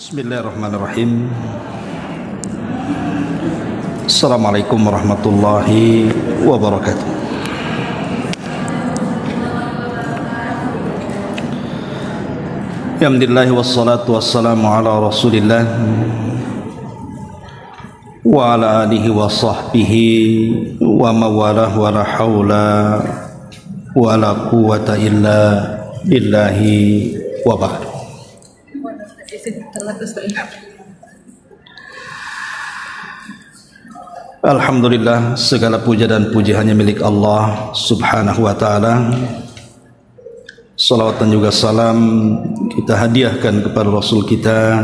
Bismillahirrahmanirrahim. Assalamualaikum warahmatullahi wabarakatuh. Alhamdulillah wassalatu wassalamu ala Rasulillah wa ala alihi wa sahbihi wa mawalah wa la hawla wa la quwwata illa billahi wa ba'du. Alhamdulillah, segala puja dan puji hanya milik Allah subhanahu wa ta'ala. Salawat dan juga salam kita hadiahkan kepada Rasul kita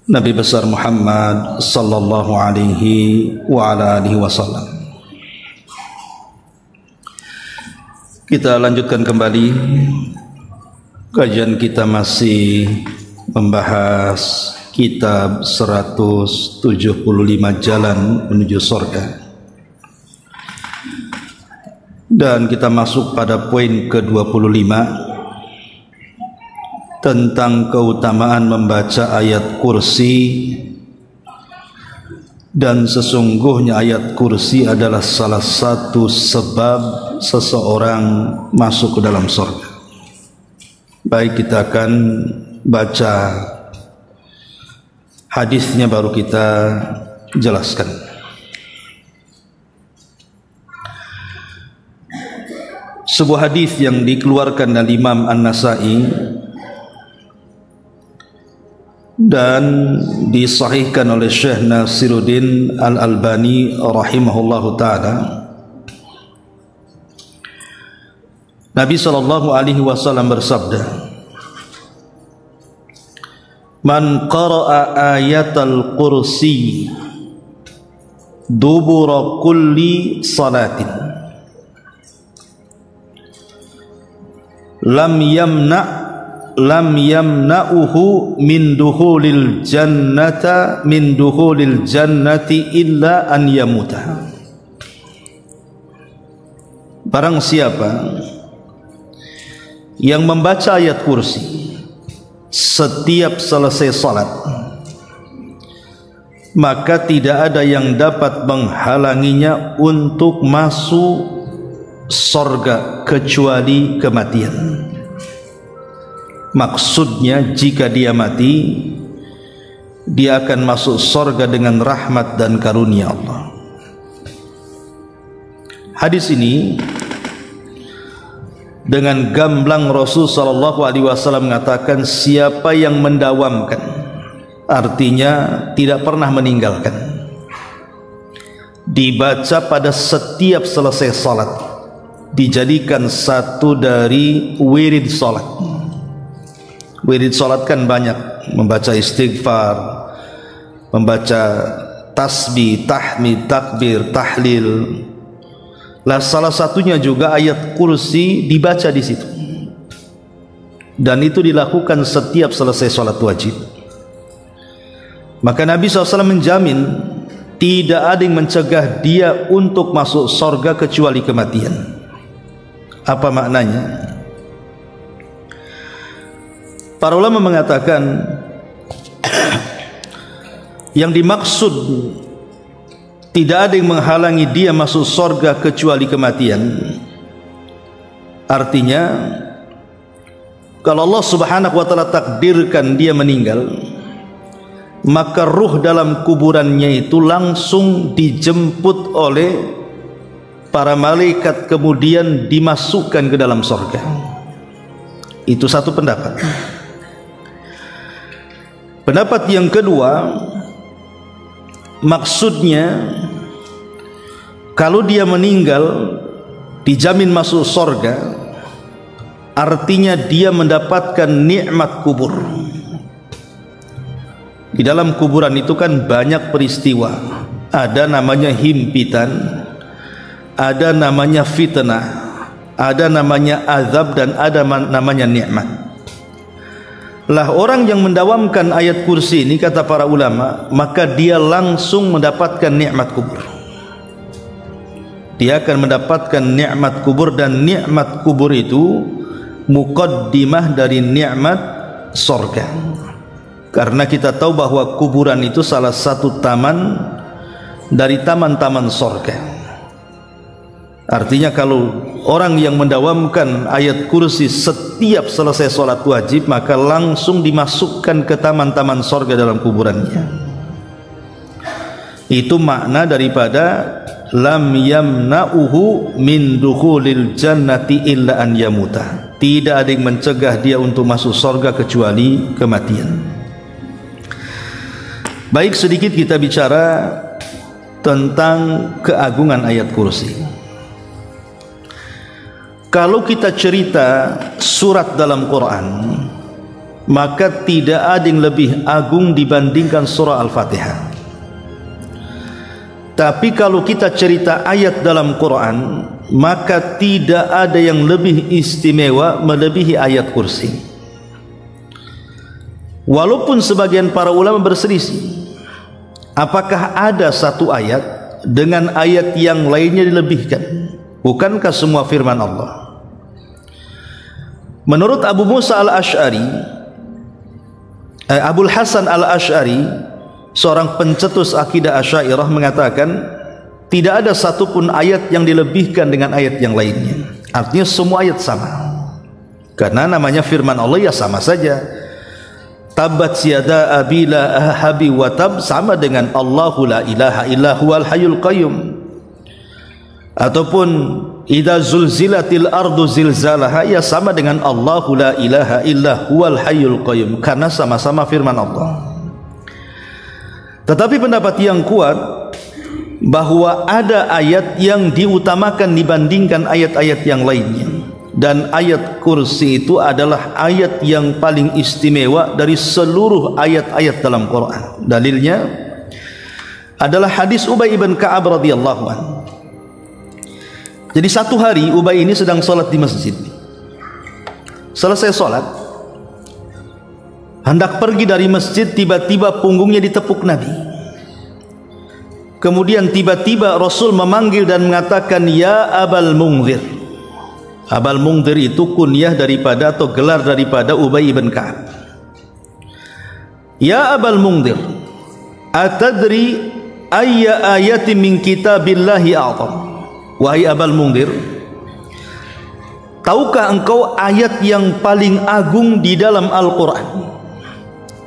Nabi besar Muhammad sallallahu alaihi wa ala alihi wasallam. Kita lanjutkan kembali kajian kita, masih membahas kitab 175 jalan menuju surga. Dan kita masuk pada poin ke-25 tentang keutamaan membaca ayat kursi. Dan sesungguhnya ayat kursi adalah salah satu sebab seseorang masuk ke dalam surga. Baik, kita akan baca hadisnya baru kita jelaskan. Sebuah hadis yang dikeluarkan dari Imam An-Nasa'i dan disahihkan oleh Syekh Nasiruddin Al-Albani rahimahullahu ta'ala. Nabi sallallahu alaihi wasallam bersabda, "Man qara'a ayatal kursi dubura kulli salatin lam yamna'uhu min dukhulil jannati illa an yamuta." Barang siapa yang membaca ayat kursi setiap selesai salat, maka tidak ada yang dapat menghalanginya untuk masuk surga kecuali kematian. Maksudnya, jika dia mati, dia akan masuk surga dengan rahmat dan karunia Allah. Hadis ini dengan gamblang Rasul sallallahu alaihi wasallam mengatakan, siapa yang mendawamkan, artinya tidak pernah meninggalkan, dibaca pada setiap selesai salat, dijadikan satu dari wirid salat. Wirid salat kan banyak, membaca istighfar, membaca tasbih, tahmid, takbir, tahlil. Lah, salah satunya juga ayat kursi dibaca di situ, dan itu dilakukan setiap selesai sholat wajib. Maka Nabi SAW menjamin tidak ada yang mencegah dia untuk masuk surga kecuali kematian. Apa maknanya? Para ulama mengatakan yang dimaksud tidak ada yang menghalangi dia masuk surga kecuali kematian, artinya kalau Allah subhanahu wa ta'ala takdirkan dia meninggal, maka ruh dalam kuburannya itu langsung dijemput oleh para malaikat, kemudian dimasukkan ke dalam surga. Itu satu pendapat. Pendapat yang kedua, maksudnya kalau dia meninggal dijamin masuk surga, artinya dia mendapatkan nikmat kubur. Di dalam kuburan itu kan banyak peristiwa, ada namanya himpitan, ada namanya fitnah, ada namanya azab, dan ada namanya nikmat. Lah, orang yang mendawamkan ayat kursi ini, kata para ulama, maka dia langsung mendapatkan nikmat kubur. Dia akan mendapatkan nikmat kubur, dan nikmat kubur itu muqaddimah dari nikmat surga. Karena kita tahu bahwa kuburan itu salah satu taman dari taman-taman surga. Artinya kalau orang yang mendawamkan ayat kursi setiap selesai sholat wajib, maka langsung dimasukkan ke taman-taman surga dalam kuburannya. Itu makna daripada lam yamna'uhu min dukhulil jannati illa an yamuta. Tidak ada yang mencegah dia untuk masuk surga kecuali kematian. Baik, sedikit kita bicara tentang keagungan ayat kursi. Kalau kita cerita surat dalam Quran, maka tidak ada yang lebih agung dibandingkan surah Al-Fatihah. Tapi kalau kita cerita ayat dalam Quran, maka tidak ada yang lebih istimewa melebihi ayat kursi. Walaupun sebagian para ulama berselisih, apakah ada satu ayat dengan ayat yang lainnya dilebihkan? Bukankah semua firman Allah? Menurut Abu Musa al-Ash'ari, Abul Hasan al-Ash'ari, seorang pencetus akidah Asy'ariyah, mengatakan tidak ada satupun ayat yang dilebihkan dengan ayat yang lainnya. Artinya semua ayat sama, karena namanya firman Allah ya sama saja. Tabat yada abi lahabi wa tab sama dengan Allahu la ilaha illa huwal hayyul qayyum. Ataupun idza zulzilatil ardu zilzalaha ya sama dengan Allahu la ilaha illa huwal hayyul qayyum, karena sama-sama firman Allah. Tetapi pendapat yang kuat bahwa ada ayat yang diutamakan dibandingkan ayat-ayat yang lainnya, dan ayat kursi itu adalah ayat yang paling istimewa dari seluruh ayat-ayat dalam Quran. Dalilnya adalah hadis Ubay ibn Ka'ab radhiyallahu anhu. Jadi satu hari Ubay ini sedang sholat di masjid. Selesai sholat, hendak pergi dari masjid, tiba-tiba punggungnya ditepuk Nabi. Kemudian tiba-tiba Rasul memanggil dan mengatakan, ya Abal Mungzir. Abal Mungzir itu kunyah daripada atau gelar daripada Ubay ibn Ka'ab. Ya Abal Mungzir, atadri ayya ayatin min kitabillahi a'zam. Wahai Abal Mungzir, tahukah engkau ayat yang paling agung di dalam Al-Quran?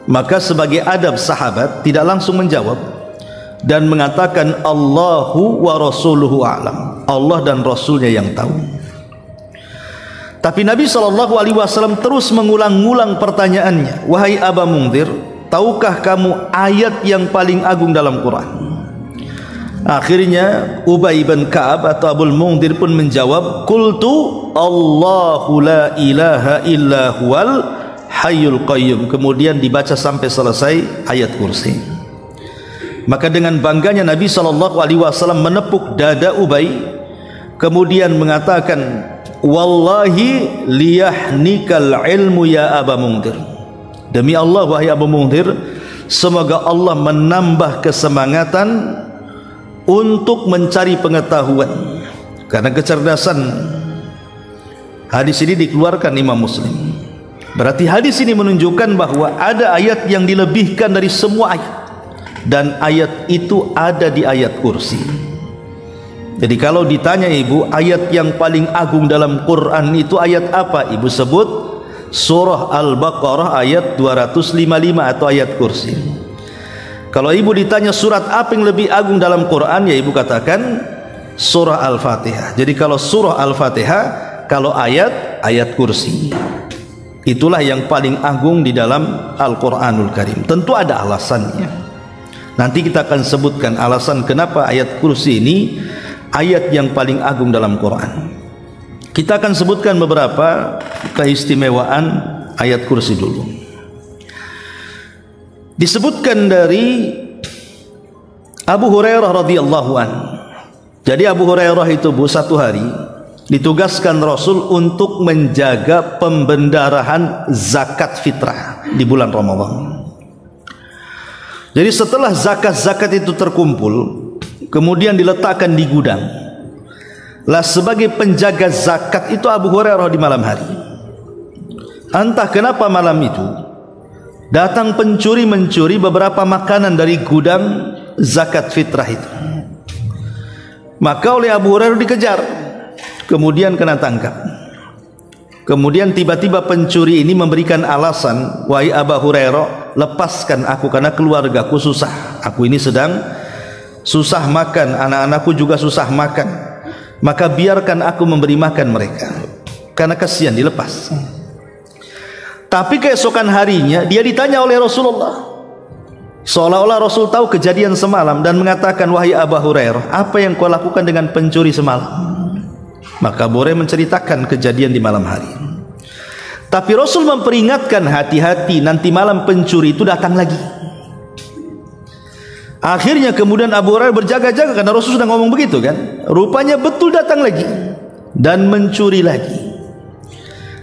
Maka sebagai adab sahabat tidak langsung menjawab dan mengatakan Allahu wa rasuluhu a'lam. Allah dan Rasulnya yang tahu. Tapi Nabi SAW terus mengulang-ulang pertanyaannya. Wahai Aba Mungzir, tahukah kamu ayat yang paling agung dalam Quran? Akhirnya Ubay bin Ka'ab atau Abul Mungzir pun menjawab, qultu Allahu la ilaha illa huwal hayyul qayyum. Kemudian dibaca sampai selesai ayat kursi. Maka dengan bangganya Nabi SAW menepuk dada Ubay, kemudian mengatakan, wallahi liyahnikal ilmu ya Aba Mungzir. Demi Allah wahai Abu Mungzir, semoga Allah menambah kesemangatan untuk mencari pengetahuan, karena kecerdasan. Hadis ini dikeluarkan Imam Muslim. Berarti hadis ini menunjukkan bahwa ada ayat yang dilebihkan dari semua ayat, dan ayat itu ada di ayat kursi. Jadi kalau ditanya ibu, ayat yang paling agung dalam Quran itu ayat apa? Ibu sebut surah Al-Baqarah ayat 255 atau ayat kursi. Kalau ibu ditanya surat apa yang lebih agung dalam Quran, ya ibu katakan surah Al-Fatihah. Jadi kalau surah Al-Fatihah, kalau ayat kursi, itulah yang paling agung di dalam Al-Quranul Karim. Tentu ada alasannya. Nanti kita akan sebutkan alasan kenapa ayat kursi ini ayat yang paling agung dalam Quran. Kita akan sebutkan beberapa keistimewaan ayat kursi dulu. Disebutkan dari Abu Hurairah radhiyallahu anhu. Jadi Abu Hurairah itu satu hari ditugaskan Rasul untuk menjaga pembendarahan zakat fitrah di bulan Ramadan. Jadi setelah zakat-zakat itu terkumpul, kemudian diletakkan di gudang. Lah sebagai penjaga zakat itu Abu Hurairah di malam hari. Entah kenapa malam itu Datang pencuri mencuri beberapa makanan dari gudang zakat fitrah itu. Maka oleh Abu Hurairah dikejar, kemudian kena tangkap. Kemudian tiba-tiba pencuri ini memberikan alasan, wahai Abu Hurairah, lepaskan aku karena keluargaku susah. Aku ini sedang susah makan, anak-anakku juga susah makan. Maka biarkan aku memberi makan mereka. Karena kasihan, dilepas. Tapi keesokan harinya dia ditanya oleh Rasulullah, seolah-olah Rasul tahu kejadian semalam dan mengatakan, wahai Abu Hurairah, apa yang kau lakukan dengan pencuri semalam? Maka Abu Hurairah menceritakan kejadian di malam hari. Tapi Rasul memperingatkan, hati-hati, nanti malam pencuri itu datang lagi. Akhirnya kemudian Abu Hurairah berjaga-jaga karena Rasul sudah ngomong begitu kan. Rupanya betul datang lagi dan mencuri lagi.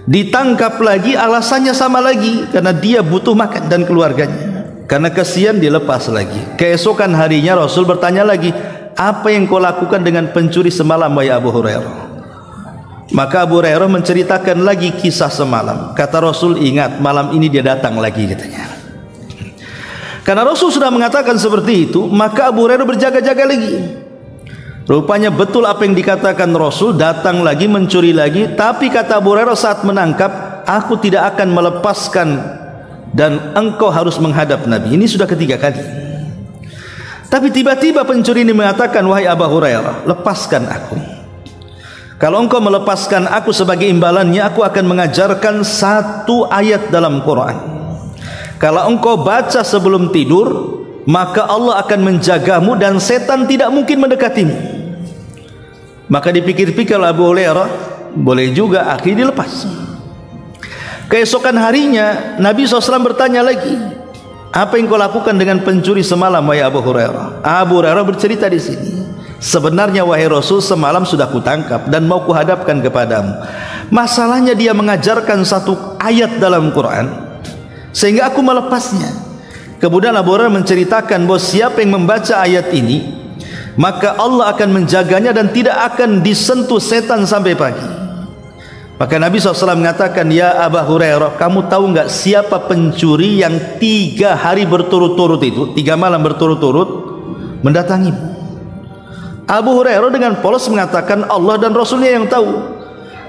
Ditangkap lagi, alasannya sama lagi, karena dia butuh makan dan keluarganya. Karena kasihan dilepas lagi. Keesokan harinya Rasul bertanya lagi, apa yang kau lakukan dengan pencuri semalam, wahai Abu Hurairah? Maka Abu Hurairah menceritakan lagi kisah semalam. Kata Rasul, ingat, malam ini dia datang lagi, katanya. Karena Rasul sudah mengatakan seperti itu, maka Abu Hurairah berjaga-jaga lagi. Rupanya betul apa yang dikatakan Rasul, datang lagi, mencuri lagi. Tapi kata Abu Hurairah saat menangkap, aku tidak akan melepaskan dan engkau harus menghadap Nabi. Ini sudah ketiga kali. Tapi tiba-tiba pencuri ini mengatakan, wahai Abu Hurairah, lepaskan aku. Kalau engkau melepaskan aku sebagai imbalannya, aku akan mengajarkan satu ayat dalam Quran. Kalau engkau baca sebelum tidur, maka Allah akan menjagamu dan setan tidak mungkin mendekatimu. Maka dipikir-pikir Abu Hurairah, boleh juga, akhirnya dilepas. Keesokan harinya Nabi SAW bertanya lagi, apa yang kau lakukan dengan pencuri semalam, wahai Abu Hurairah? Abu Hurairah bercerita di sini, sebenarnya wahai Rasul, semalam sudah kutangkap dan mau kuhadapkan kepadamu. Masalahnya dia mengajarkan satu ayat dalam Quran sehingga aku melepasnya. Kemudian Abu Hurairah menceritakan bahwa siapa yang membaca ayat ini, maka Allah akan menjaganya dan tidak akan disentuh setan sampai pagi. Maka Nabi SAW mengatakan, ya Abu Hurairah, kamu tahu enggak siapa pencuri yang 3 hari berturut-turut itu, 3 malam berturut-turut mendatangimu? Abu Hurairah dengan polos mengatakan, Allah dan Rasulnya yang tahu.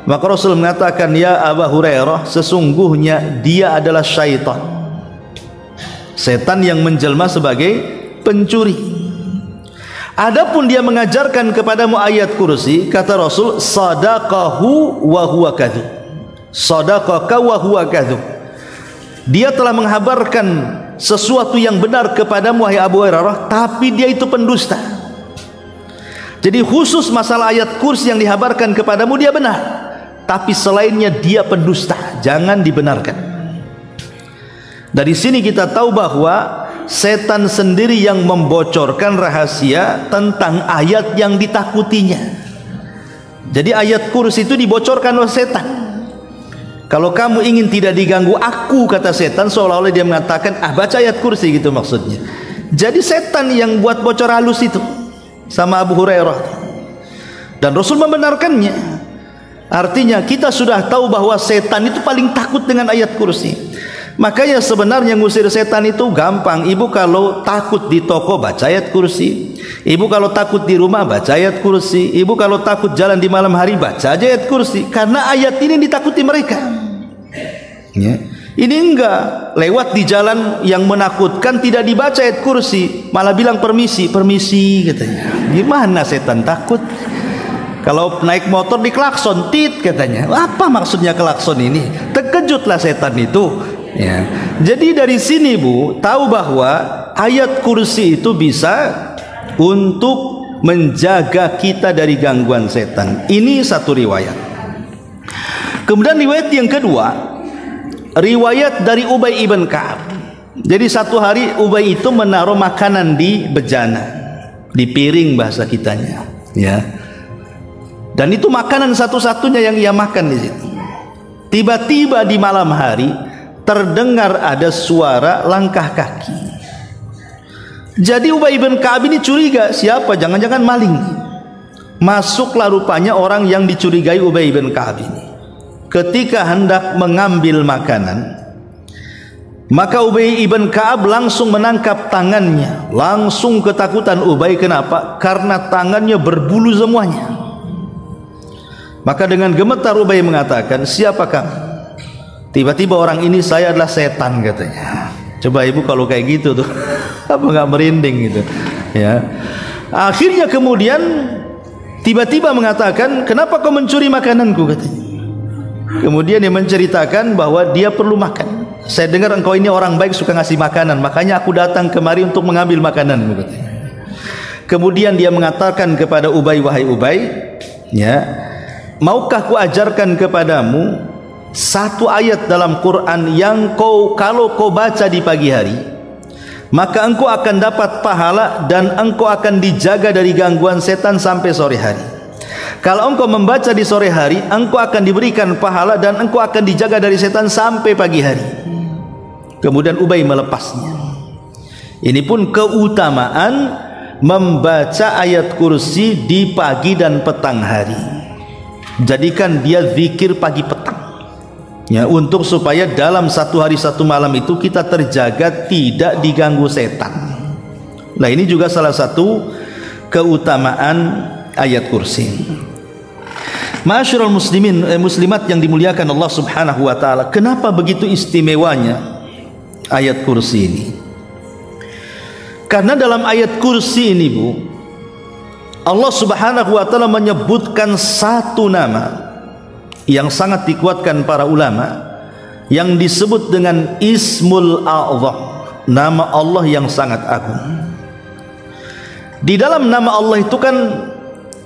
Maka Rasul mengatakan, ya Abu Hurairah, sesungguhnya dia adalah syaitan, setan yang menjelma sebagai pencuri. Adapun dia mengajarkan kepadamu ayat kursi, kata Rasul, sadaqahu wa huwa kadzub. Sadaqaka wa huwa kadzub. Dia telah menghabarkan sesuatu yang benar kepadamu, wahai Abu Hurairah, tapi dia itu pendusta. Jadi khusus masalah ayat kursi yang dihabarkan kepadamu dia benar, tapi selainnya dia pendusta, jangan dibenarkan. Dari sini kita tahu bahwa setan sendiri yang membocorkan rahasia tentang ayat yang ditakutinya. Jadi ayat kursi itu dibocorkan oleh setan. Kalau kamu ingin tidak diganggu aku, kata setan, seolah-olah dia mengatakan, baca ayat kursi, gitu maksudnya. Jadi setan yang buat bocor halus itu sama Abu Hurairah, dan Rasul membenarkannya. Artinya kita sudah tahu bahwa setan itu paling takut dengan ayat kursi. Makanya sebenarnya ngusir setan itu gampang. Ibu kalau takut di toko, baca ayat kursi. Ibu kalau takut di rumah, baca ayat kursi. Ibu kalau takut jalan di malam hari, baca aja ayat kursi. Karena ayat ini ditakuti mereka ya. Ini enggak, lewat di jalan yang menakutkan tidak dibaca ayat kursi, malah bilang permisi, permisi katanya. Gimana setan takut? Kalau naik motor diklakson, tit katanya. Apa maksudnya klakson ini? Terkejutlah setan itu ya. Jadi dari sini Bu tahu bahwa ayat kursi itu bisa untuk menjaga kita dari gangguan setan. Ini satu riwayat. Kemudian riwayat yang kedua, riwayat dari Ubay ibn Ka'ab. Jadi satu hari Ubay itu menaruh makanan di bejana, di piring bahasa kitanya ya. Dan itu makanan satu-satunya yang ia makan di situ. Tiba-tiba di malam hari terdengar ada suara langkah kaki. Jadi Ubay bin Ka'ab ini curiga, siapa? Jangan-jangan maling. Masuklah rupanya orang yang dicurigai Ubay bin Ka'ab ini. Ketika hendak mengambil makanan, Maka Ubay ibn Ka'ab langsung menangkap tangannya. Langsung ketakutan Ubay. Kenapa? Karena tangannya berbulu semuanya. Maka dengan gemetar Ubay mengatakan, siapa kamu? Tiba-tiba orang ini, saya adalah setan, katanya. Coba ibu kalau kayak gitu tuh apa nggak merinding gitu ya. Akhirnya kemudian tiba-tiba mengatakan, kenapa kau mencuri makananku, katanya. Kemudian dia menceritakan bahwa dia perlu makan. Saya dengar engkau ini orang baik, suka ngasih makanan, makanya aku datang kemari untuk mengambil makananmu, katanya. Kemudian dia mengatakan kepada Ubay, wahai Ubay, ya, maukah ku ajarkan kepadamu satu ayat dalam Quran yang kalau kau baca di pagi hari, maka engkau akan dapat pahala dan engkau akan dijaga dari gangguan setan sampai sore hari. Kalau engkau membaca di sore hari, engkau akan diberikan pahala dan engkau akan dijaga dari setan sampai pagi hari. Kemudian Ubay melepasnya. Ini pun keutamaan membaca ayat kursi di pagi dan petang hari. Jadikan dia zikir pagi petang, ya, untuk supaya dalam satu hari satu malam itu kita terjaga tidak diganggu setan. Nah, ini juga salah satu keutamaan ayat kursi. Ma'asyiral muslimin, muslimat yang dimuliakan Allah Subhanahu wa taala, kenapa begitu istimewanya ayat kursi ini? Karena dalam ayat kursi ini, Bu, Allah Subhanahu wa taala menyebutkan satu nama yang sangat dikuatkan para ulama, yang disebut dengan Ismul A'zam, nama Allah yang sangat agung. Di dalam nama Allah itu kan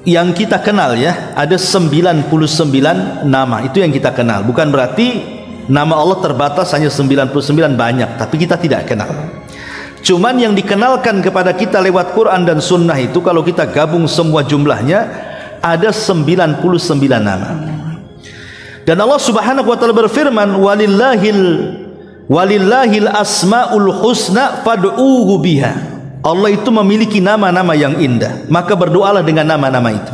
yang kita kenal, ya, ada 99 nama, itu yang kita kenal. Bukan berarti nama Allah terbatas hanya 99, banyak, tapi kita tidak kenal. Cuman yang dikenalkan kepada kita lewat Quran dan Sunnah itu, kalau kita gabung semua jumlahnya, ada 99 nama. Dan Allah Subhanahu wa taala berfirman, walillahil asmaul husna fad'uuhu biha. Allah itu memiliki nama-nama yang indah, maka berdoalah dengan nama-nama itu.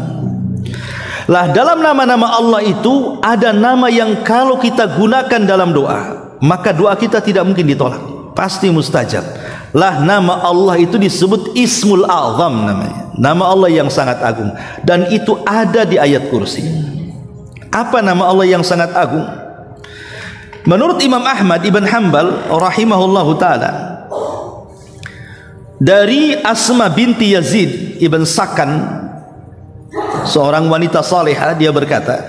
Lah, dalam nama-nama Allah itu ada nama yang kalau kita gunakan dalam doa, maka doa kita tidak mungkin ditolak, pasti mustajab. Lah, nama Allah itu disebut Ismul A'zam namanya, nama Allah yang sangat agung, dan itu ada di ayat kursi. Apa nama Allah yang sangat agung? Menurut Imam Ahmad ibn Hanbal rahimahullahu ta'ala, dari Asma binti Yazid ibn Sakan, seorang wanita salihah, dia berkata,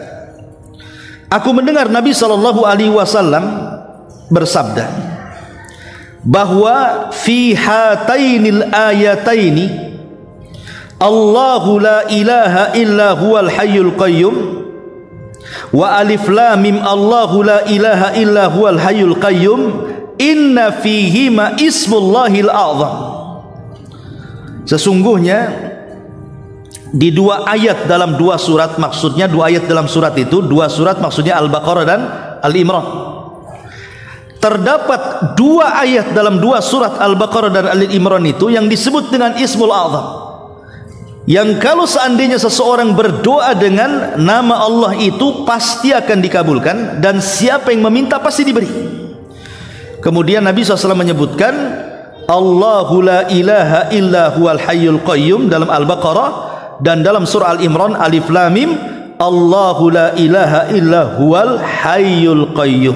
aku mendengar Nabi SAW bersabda bahwa fi hatainil ayataini Allahu la ilaha illa huwal hayyul qayyum wa alif lam mim Allahu la ilaha illa huwal hayyul qayyum inna fihima ismullahil a'zam. Sesungguhnya di dua ayat dalam dua surat, maksudnya dua ayat dalam surat itu, dua surat maksudnya Al-Baqarah dan Al-Imran, terdapat dua ayat dalam dua surat Al-Baqarah dan Al-Imran itu yang disebut dengan Ismul A'zam, yang kalau seandainya seseorang berdoa dengan nama Allah itu pasti akan dikabulkan, dan siapa yang meminta pasti diberi. Kemudian Nabi SAW menyebutkan Allahu la ilaha illa huwal hayyul qayyum dalam Al-Baqarah, dan dalam surah Al-Imran alif lam mim Allahu la ilaha illa huwal hayyul qayyum.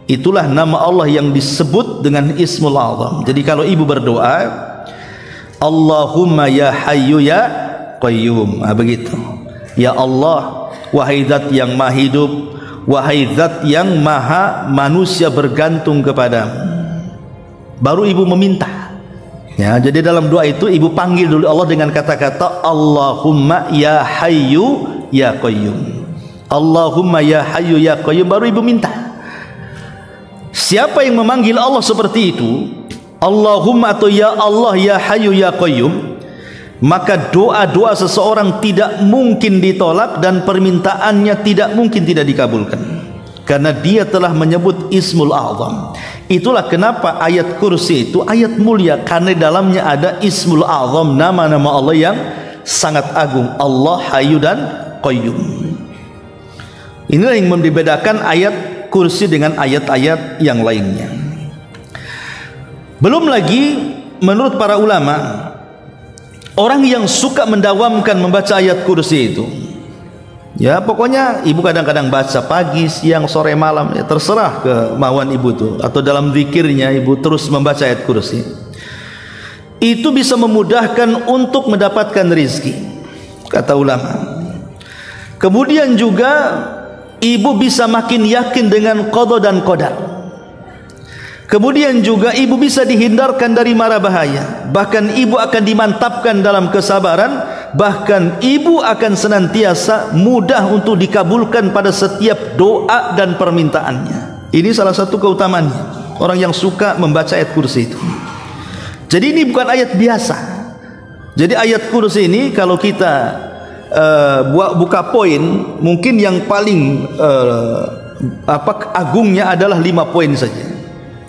Itulah nama Allah yang disebut dengan Ismul A'zam. Jadi kalau ibu berdoa Allahumma ya hayyu ya qayyum, begitu, ya Allah, wahai zat yang maha hidup, wahai zat yang maha manusia bergantung kepadamu, baru ibu meminta, ya. Jadi dalam doa itu ibu panggil dulu Allah dengan kata-kata Allahumma ya hayyu ya qayyum, Allahumma ya hayyu ya qayyum, baru ibu minta. Siapa yang memanggil Allah seperti itu, Allahumma atau ya Allah ya hayyu ya qayyum, maka doa-doa seseorang tidak mungkin ditolak dan permintaannya tidak mungkin tidak dikabulkan, karena dia telah menyebut Ismul A'zam. Itulah kenapa ayat kursi itu ayat mulia, karena dalamnya ada Ismul A'zam, nama-nama Allah yang sangat agung, Allah Hayyu dan Qayyum. Inilah yang membedakan ayat kursi dengan ayat-ayat yang lainnya. Belum lagi menurut para ulama, orang yang suka mendawamkan membaca ayat kursi itu, ya pokoknya ibu kadang-kadang baca pagi, siang, sore, malam, ya terserah kemauan ibu tuh, atau dalam zikirnya ibu terus membaca ayat kursi, itu bisa memudahkan untuk mendapatkan rizki, kata ulama. Kemudian juga ibu bisa makin yakin dengan qada dan qadar. Kemudian juga ibu bisa dihindarkan dari mara bahaya. Bahkan ibu akan dimantapkan dalam kesabaran. Bahkan ibu akan senantiasa mudah untuk dikabulkan pada setiap doa dan permintaannya. Ini salah satu keutamaannya, orang yang suka membaca ayat kursi itu. Jadi ini bukan ayat biasa. Jadi ayat kursi ini kalau kita buka poin, mungkin yang paling agungnya adalah 5 poin saja.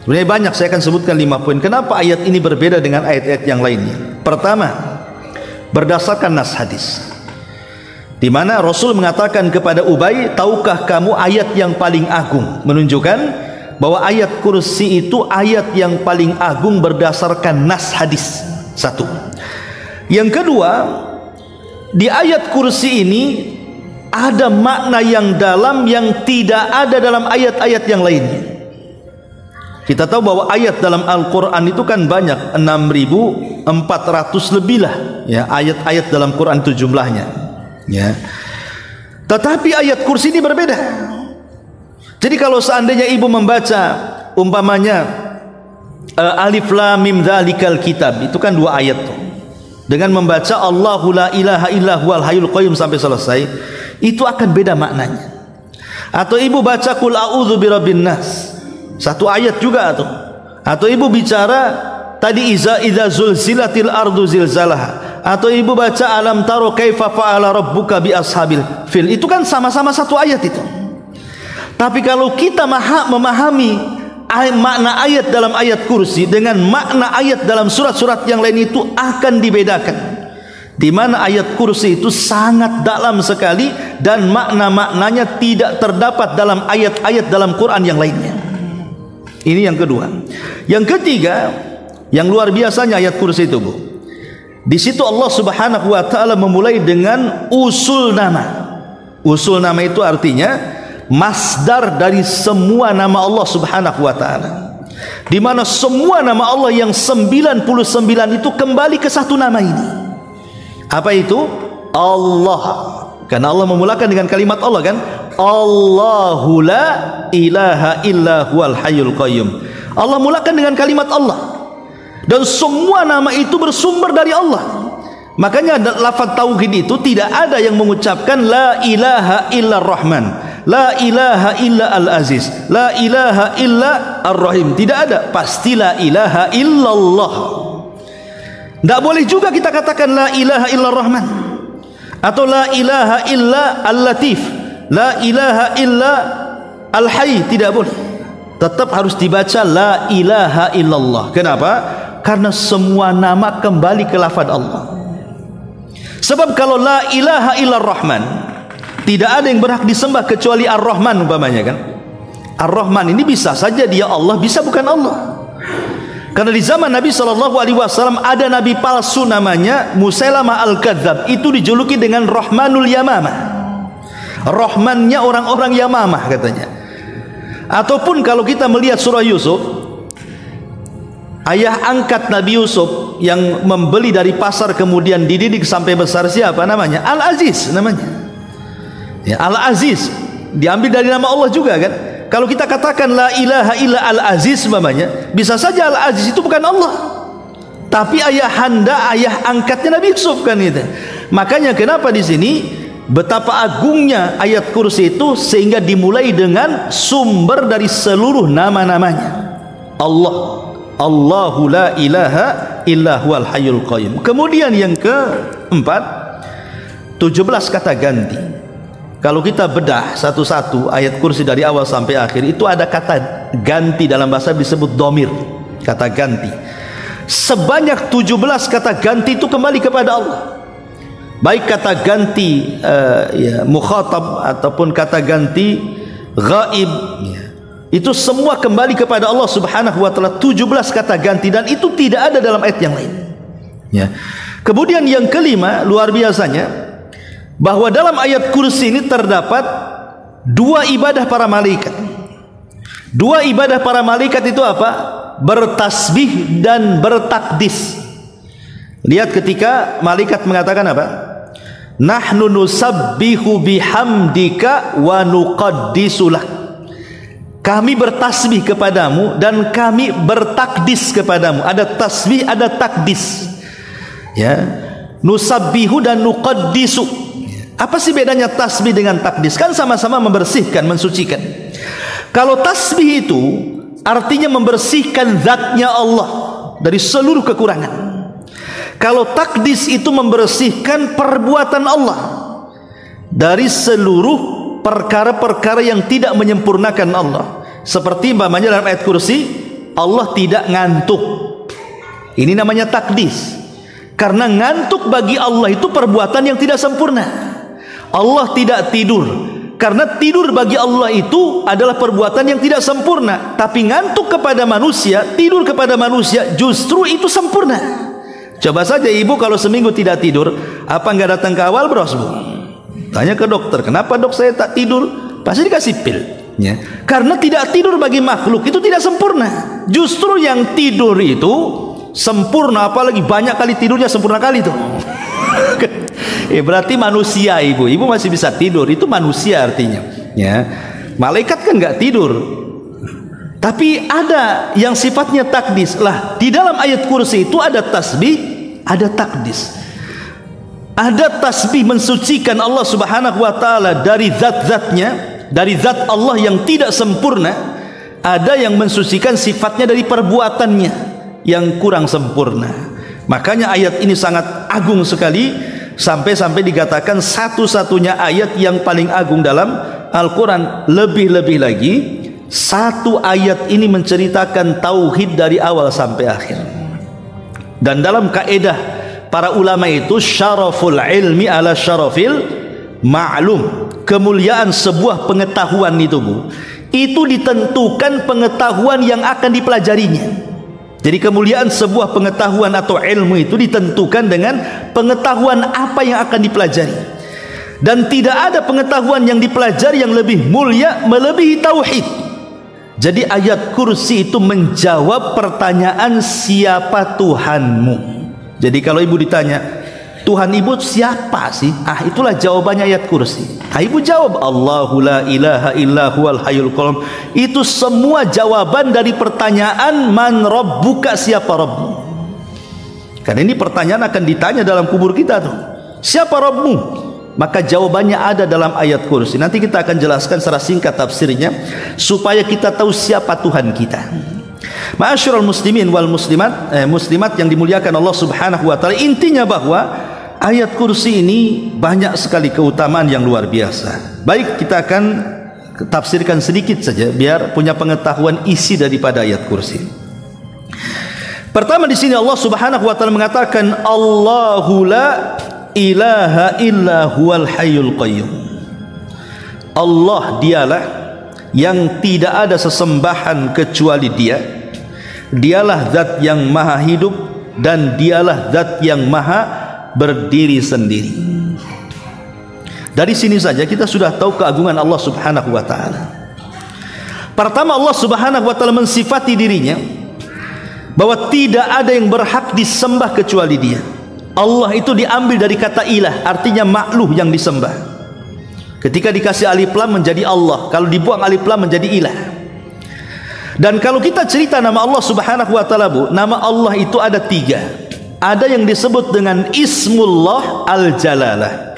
Sebenarnya banyak, saya akan sebutkan 5 poin. Kenapa ayat ini berbeda dengan ayat-ayat yang lainnya? Pertama, berdasarkan nas hadis, di mana Rasul mengatakan kepada Ubay, tahukah kamu ayat yang paling agung? Menunjukkan bahwa ayat kursi itu ayat yang paling agung berdasarkan nas hadis. Satu. Yang kedua, di ayat kursi ini ada makna yang dalam yang tidak ada dalam ayat-ayat yang lainnya. Kita tahu bahwa ayat dalam Al-Quran itu kan banyak, 6.400 lebih lah, ya, ayat-ayat dalam Quran itu jumlahnya, ya. Tetapi ayat kursi ini berbeda. Jadi kalau seandainya ibu membaca umpamanya Alif Lam Mim Dzalikal Kitab, itu kan 2 ayat tuh. Dengan membaca Allahu la ilaha illa huwal hayyul qayyum sampai selesai, itu akan beda maknanya. Atau ibu baca Qul a'udzu birabbin nas, 1 ayat juga tuh. Atau ibu bicara tadi idza zulzilatil ardu zilzalaha, atau ibu baca alam taro kaifa fa'ala rabbuka bi ashabil fil, itu kan sama-sama 1 ayat itu. Tapi kalau kita memahami makna ayat dalam ayat kursi dengan makna ayat dalam surat-surat yang lain, itu akan dibedakan, di mana ayat kursi itu sangat dalam sekali dan makna-maknanya tidak terdapat dalam ayat-ayat dalam Quran yang lainnya. Ini yang kedua. Yang ketiga, yang luar biasanya ayat kursi itu, Bu, di situ Allah Subhanahu wa taala memulai dengan usul nama. Usul nama itu artinya masdar dari semua nama Allah Subhanahu wa taala, di mana semua nama Allah yang 99 itu kembali ke 1 nama ini. Apa itu? Allah. Karena Allah memulakan dengan kalimat Allah kan, Allahu la ilaha illa huwal hayyul qayyum. Allah mulakan dengan kalimat Allah, dan semua nama itu bersumber dari Allah. Makanya lafaz tauhid itu tidak ada yang mengucapkan la ilaha illa rahman, la ilaha illa al-aziz, la ilaha illa ar-rahim. Tidak ada, pasti la ilaha illallah. Tidak boleh juga kita katakan la ilaha illa rahman, atau la ilaha illa al-latif, la ilaha illa al-hayy. Tidak boleh, tetap harus dibaca la ilaha illallah. Kenapa? Karena semua nama kembali ke lafaz Allah. Sebab kalau la ilaha illa rahman, tidak ada yang berhak disembah kecuali Ar-Rahman umpamanya kan. Ar-Rahman ini bisa saja dia Allah, bisa bukan Allah. Karena di zaman Nabi SAW ada nabi palsu namanya Musailamah Al-Kadzab, itu dijuluki dengan Rahmanul Yamamah, Rahmannya orang-orang Yamamah katanya. Ataupun kalau kita melihat surah Yusuf, ayah angkat Nabi Yusuf yang membeli dari pasar kemudian dididik sampai besar, siapa namanya? Al-Aziz namanya. Ya, Al-Aziz diambil dari nama Allah juga kan. Kalau kita katakan la ilaha illa Al-Aziz umpamanya, bisa saja Al-Aziz itu bukan Allah, tapi ayahanda, ayah angkatnya Nabi Yusuf kan itu. Makanya kenapa di sini betapa agungnya ayat kursi itu, sehingga dimulai dengan sumber dari seluruh nama-namanya. Allah, Allahu la ilaha illa huwal hayyul qayyum. Kemudian yang keempat, 17 kata ganti. Kalau kita bedah satu-satu ayat kursi dari awal sampai akhir, itu ada kata ganti, dalam bahasa disebut domir, kata ganti. Sebanyak 17 kata ganti itu kembali kepada Allah. Baik kata ganti mukhatab ataupun kata ganti ghaib, ya, Itu semua kembali kepada Allah Subhanahu wa taala, 17 kata ganti, dan itu tidak ada dalam ayat yang lain. Ya. Kemudian yang kelima, luar biasanya, bahwa dalam ayat kursi ini terdapat dua ibadah para malaikat. Dua ibadah para malaikat itu apa? Bertasbih dan bertakdis. Lihat ketika malaikat mengatakan apa? Nahnu nusabbihu bihamdika wa nuqaddisulah. Kami bertasbih kepadamu dan kami bertakdis kepadamu. Ada tasbih, ada takdis. Ya, nusabbihu dan nuqaddisu. Apa sih bedanya tasbih dengan takdis? Kan sama-sama membersihkan, mensucikan. Kalau tasbih itu artinya membersihkan zatnya Allah dari seluruh kekurangan. Kalau takdis itu membersihkan perbuatan Allah dari seluruh perkara-perkara yang tidak menyempurnakan Allah. Seperti umpamanya dalam ayat kursi, Allah tidak ngantuk. Ini namanya takdis. Karena ngantuk bagi Allah itu perbuatan yang tidak sempurna. Allah tidak tidur, karena tidur bagi Allah itu adalah perbuatan yang tidak sempurna. Tapi ngantuk kepada manusia, tidur kepada manusia, justru itu sempurna. Coba saja ibu kalau seminggu tidak tidur, apa nggak datang ke awal bros bu? Tanya ke dokter, kenapa dok saya tak tidur? Pasti dikasih pil. Ya. Karena tidak tidur bagi makhluk itu tidak sempurna. Justru yang tidur itu sempurna, apalagi banyak kali tidurnya sempurna kali itu. Berarti manusia ibu masih bisa tidur, itu manusia artinya. Ya. Malaikat kan nggak tidur. Tapi ada yang sifatnya takdis. Lah, di dalam ayat kursi itu ada tasbih, ada takdis. Ada tasbih mensucikan Allah Subhanahu wa taala dari zat-zatnya, dari zat Allah yang tidak sempurna. Ada yang mensucikan sifatnya dari perbuatannya yang kurang sempurna. Makanya ayat ini sangat agung sekali, sampai-sampai dikatakan satu-satunya ayat yang paling agung dalam Al-Quran. Lebih-lebih lagi, satu ayat ini menceritakan tauhid dari awal sampai akhir. Dan dalam kaedah para ulama itu, syaraful ilmi ala syarafil ma'lum. Kemuliaan sebuah pengetahuan itu bu, itu ditentukan pengetahuan yang akan dipelajarinya. Jadi kemuliaan sebuah pengetahuan atau ilmu itu ditentukan dengan pengetahuan apa yang akan dipelajari. Dan tidak ada pengetahuan yang dipelajari yang lebih mulia melebihi tauhid. Jadi ayat kursi itu menjawab pertanyaan siapa Tuhanmu. Jadi kalau ibu ditanya, Tuhan ibu siapa sih? Itulah jawabannya ayat kursi. Ibu jawab, Allahu la ilaha illa huwal hayyul qayyum. Itu semua jawaban dari pertanyaan man rabbuka, siapa Rabbmu. Karena ini pertanyaan akan ditanya dalam kubur kita tuh. Siapa Rabbmu? Maka jawabannya ada dalam ayat kursi. Nanti kita akan jelaskan secara singkat tafsirnya supaya kita tahu siapa Tuhan kita. Ma'asyiral muslimin wal muslimat, muslimat yang dimuliakan Allah Subhanahu wa taala, intinya bahwa ayat kursi ini banyak sekali keutamaan yang luar biasa. Baik, kita akan tafsirkan sedikit saja biar punya pengetahuan isi daripada ayat kursi. Pertama di sini Allah Subhanahu wa taala mengatakan Allahu la ilaha illa huwal hayyul qayyum. Allah dialah yang tidak ada sesembahan kecuali Dia. Dialah zat yang maha hidup dan dialah zat yang maha berdiri sendiri. Dari sini saja kita sudah tahu keagungan Allah Subhanahu wa taala. Pertama, Allah Subhanahu wa taala mensifati dirinya bahwa tidak ada yang berhak disembah kecuali Dia. Allah itu diambil dari kata ilah, artinya makhluk yang disembah. Ketika dikasih alif lam menjadi Allah, kalau dibuang alif lam menjadi ilah. Dan kalau kita cerita nama Allah Subhanahu wa taala bu, nama Allah itu ada 3. Ada yang disebut dengan Ismullah Al-Jalalah,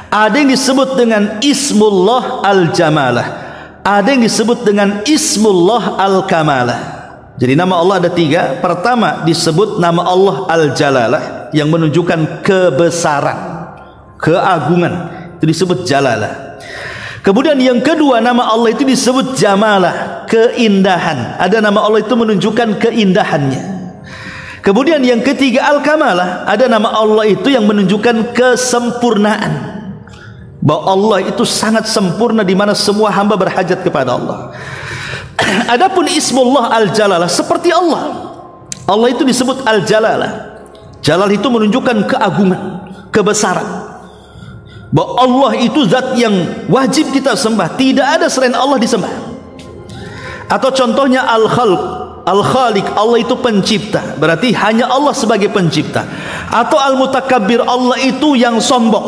ada yang disebut dengan Ismullah Al-Jamalah, ada yang disebut dengan Ismullah Al-Kamalah. Jadi nama Allah ada 3. Pertama disebut nama Allah Al-Jalalah yang menunjukkan kebesaran, keagungan, itu disebut Jalalah. Kemudian yang kedua, nama Allah itu disebut Jamalah, keindahan. Ada nama Allah itu menunjukkan keindahannya. Kemudian yang ketiga Al-Kamalah, ada nama Allah itu yang menunjukkan kesempurnaan, bahwa Allah itu sangat sempurna di mana semua hamba berhajat kepada Allah. Adapun ismullah al-jalalah seperti Allah. Allah itu disebut al-jalalah. Jalal itu menunjukkan keagungan, kebesaran. Bahwa Allah itu zat yang wajib kita sembah, tidak ada selain Allah disembah. Atau contohnya al-khalq, al-khaliq, Allah itu pencipta, berarti hanya Allah sebagai pencipta. Atau al-mutakabbir, Allah itu yang sombong,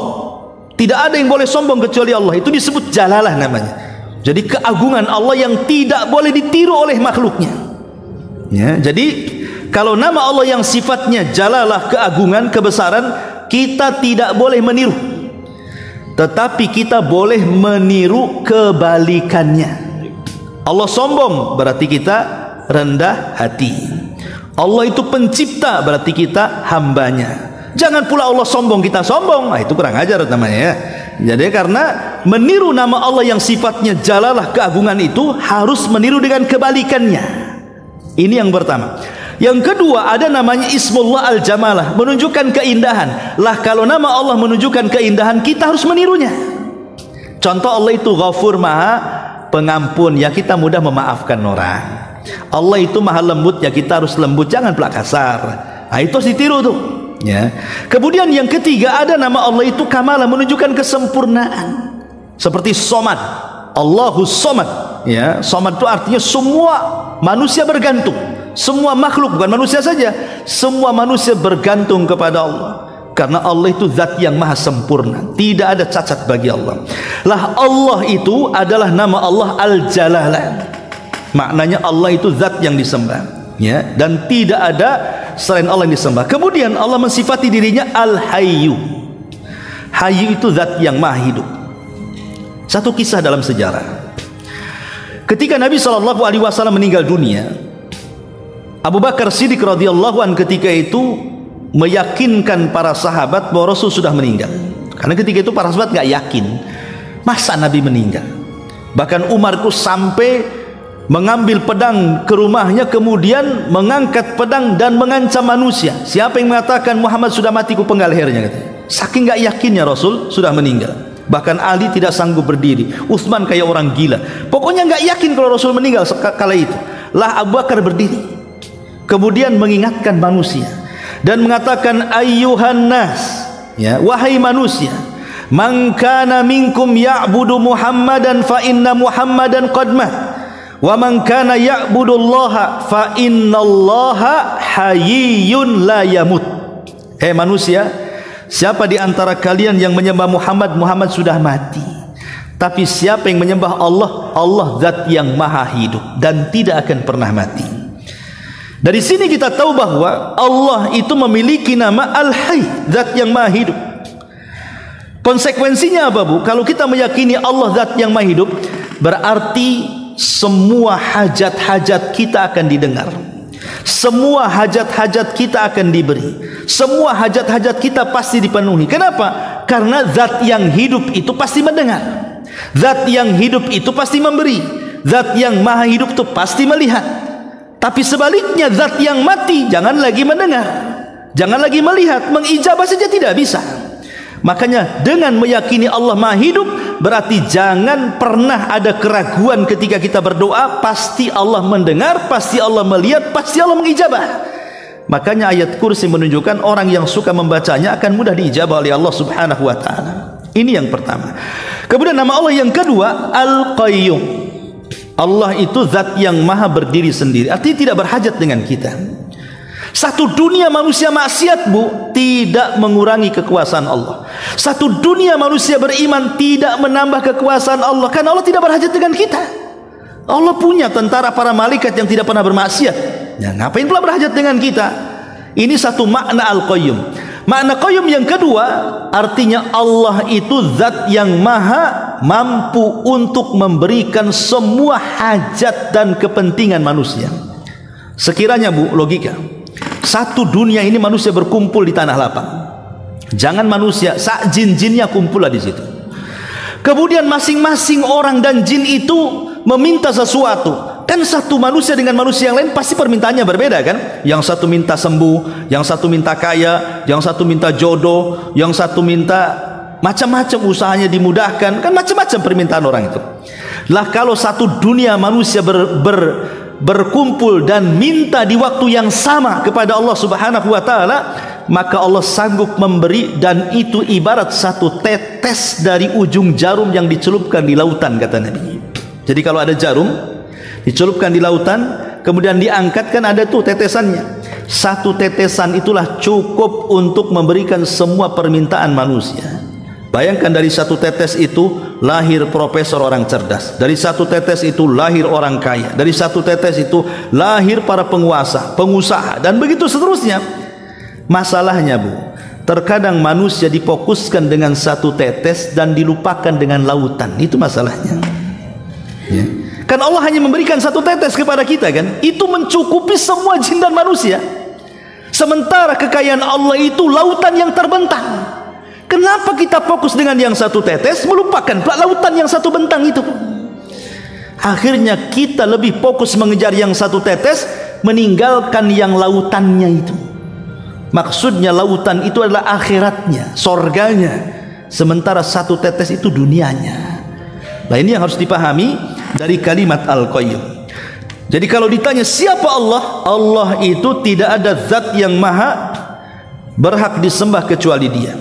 tidak ada yang boleh sombong kecuali Allah, itu disebut jalalah namanya. Jadi keagungan Allah yang tidak boleh ditiru oleh makhluknya ya. Jadi kalau nama Allah yang sifatnya jalalah, keagungan, kebesaran, kita tidak boleh meniru, tetapi kita boleh meniru kebalikannya. Allah sombong, berarti kita rendah hati. Allah itu pencipta, berarti kita hambanya. Jangan pula Allah sombong, kita sombong. Nah, itu kurang ajar namanya ya. Jadi karena meniru nama Allah yang sifatnya jalalah, keagungan, itu harus meniru dengan kebalikannya. Ini yang pertama. Yang kedua, ada namanya ismullah al-jamalah, menunjukkan keindahan. Lah kalau nama Allah menunjukkan keindahan, kita harus menirunya. Contoh, Allah itu Ghafur, maha pengampun, ya kita mudah memaafkan orang. Allah itu maha lembut, ya kita harus lembut, jangan pula kasar. Nah, itu harus ditiru tuh ya. Kemudian yang ketiga, ada nama Allah itu kamalah, menunjukkan kesempurnaan. Seperti Somad, Allahus Somad ya. Somad itu artinya semua manusia bergantung, semua makhluk, bukan manusia saja, semua manusia bergantung kepada Allah. Karena Allah itu zat yang maha sempurna, tidak ada cacat bagi Allah. Lah Allah itu adalah nama Allah al-jalalah, maknanya Allah itu zat yang disembah ya, dan tidak ada selain Allah yang disembah. Kemudian Allah mensifati dirinya al-hayyu. Hayyu itu zat yang maha hidup. Satu kisah dalam sejarah, ketika Nabi SAW meninggal dunia, Abu Bakar Siddiq radhiyallahu anhu ketika itu meyakinkan para sahabat bahwa Rasul sudah meninggal. Karena ketika itu para sahabat gak yakin masa Nabi meninggal. Bahkan Umar itu sampai mengambil pedang ke rumahnya, kemudian mengangkat pedang dan mengancam manusia. Siapa yang mengatakan Muhammad sudah mati, ku penggal lehernya, katanya. Saking gak yakinnya Rasul sudah meninggal. Bahkan Ali tidak sanggup berdiri, Utsman kayak orang gila. Pokoknya gak yakin kalau Rasul meninggal kala itu. Lah Abu Bakar berdiri, kemudian mengingatkan manusia dan mengatakan, ayyuhan nas ya, wahai manusia, man kana minkum ya'budu Muhammadan fa inna Muhammadan qad mat, wa man kana ya'budullaha fa innallaha hayyun la yamut. Hei manusia, siapa di antara kalian yang menyembah Muhammad, Muhammad sudah mati. Tapi siapa yang menyembah Allah, Allah zat yang maha hidup dan tidak akan pernah mati. Dari sini kita tahu bahwa Allah itu memiliki nama Al-Hayy, zat yang maha hidup. Konsekuensinya apa, Bu? Kalau kita meyakini Allah zat yang maha hidup, berarti semua hajat-hajat kita akan didengar, semua hajat-hajat kita akan diberi, semua hajat-hajat kita pasti dipenuhi. Kenapa? Karena zat yang hidup itu pasti mendengar, zat yang hidup itu pasti memberi, zat yang maha hidup itu pasti melihat. Tapi sebaliknya, zat yang mati jangan lagi mendengar, jangan lagi melihat, mengijabah saja tidak bisa. Makanya dengan meyakini Allah maha hidup, berarti jangan pernah ada keraguan ketika kita berdoa. Pasti Allah mendengar, pasti Allah melihat, pasti Allah mengijabah. Makanya ayat kursi menunjukkan orang yang suka membacanya akan mudah diijabah oleh Allah subhanahu wa ta'ala. Ini yang pertama. Kemudian nama Allah yang kedua, Al-Qayyum. Allah itu zat yang maha berdiri sendiri, artinya tidak berhajat dengan kita. Satu dunia manusia maksiat, Bu, tidak mengurangi kekuasaan Allah. Satu dunia manusia beriman tidak menambah kekuasaan Allah, karena Allah tidak berhajat dengan kita. Allah punya tentara para malaikat yang tidak pernah bermaksiat, ya ngapain pula berhajat dengan kita? Ini satu makna Al-Qayyum. Makna Qayyum yang kedua, artinya Allah itu zat yang maha mampu untuk memberikan semua hajat dan kepentingan manusia. Sekiranya, Bu, logika, satu dunia ini manusia berkumpul di tanah lapang, jangan manusia, sak jin-jinnya kumpullah di situ. Kemudian masing-masing orang dan jin itu meminta sesuatu. Kan satu manusia dengan manusia yang lain pasti permintaannya berbeda kan? Yang satu minta sembuh, yang satu minta kaya, yang satu minta jodoh, yang satu minta macam-macam usahanya dimudahkan. Kan macam-macam permintaan orang itu. Lah kalau satu dunia manusia berkumpul dan minta di waktu yang sama kepada Allah Subhanahu wa taala, maka Allah sanggup memberi, dan itu ibarat satu tetes dari ujung jarum yang dicelupkan di lautan, kata Nabi. Jadi kalau ada jarum dicelupkan di lautan, kemudian diangkat, kan ada tuh tetesannya. Satu tetesan itulah cukup untuk memberikan semua permintaan manusia. Bayangkan, dari satu tetes itu lahir profesor orang cerdas, dari satu tetes itu lahir orang kaya, dari satu tetes itu lahir para penguasa, pengusaha, dan begitu seterusnya. Masalahnya, Bu, terkadang manusia difokuskan dengan satu tetes dan dilupakan dengan lautan. Itu masalahnya, ya. Kan Allah hanya memberikan satu tetes kepada kita, kan? Itu mencukupi semua jin dan manusia. Sementara kekayaan Allah itu lautan yang terbentang. Kenapa kita fokus dengan yang satu tetes, melupakan lautan yang satu bentang itu? Akhirnya kita lebih fokus mengejar yang satu tetes, meninggalkan yang lautannya itu. Maksudnya lautan itu adalah akhiratnya, sorganya, sementara satu tetes itu dunianya. Nah, ini yang harus dipahami dari kalimat Al-Qayyum. Jadi kalau ditanya siapa Allah, Allah itu tidak ada zat yang maha berhak disembah kecuali Dia.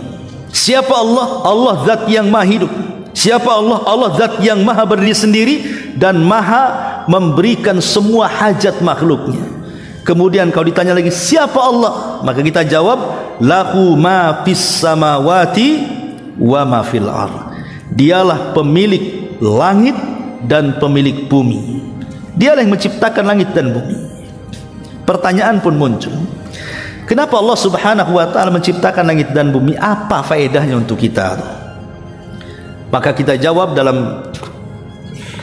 Siapa Allah? Allah zat yang maha hidup. Siapa Allah? Allah zat yang maha berdiri sendiri dan maha memberikan semua hajat makhluknya. Kemudian kalau ditanya lagi siapa Allah, maka kita jawab lahu ma fis samawati wa ma fil ardh. Dialah pemilik langit dan pemilik bumi. Dialah yang menciptakan langit dan bumi. Pertanyaan pun muncul, kenapa Allah Subhanahu wa taala menciptakan langit dan bumi? Apa faedahnya untuk kita? Maka kita jawab dalam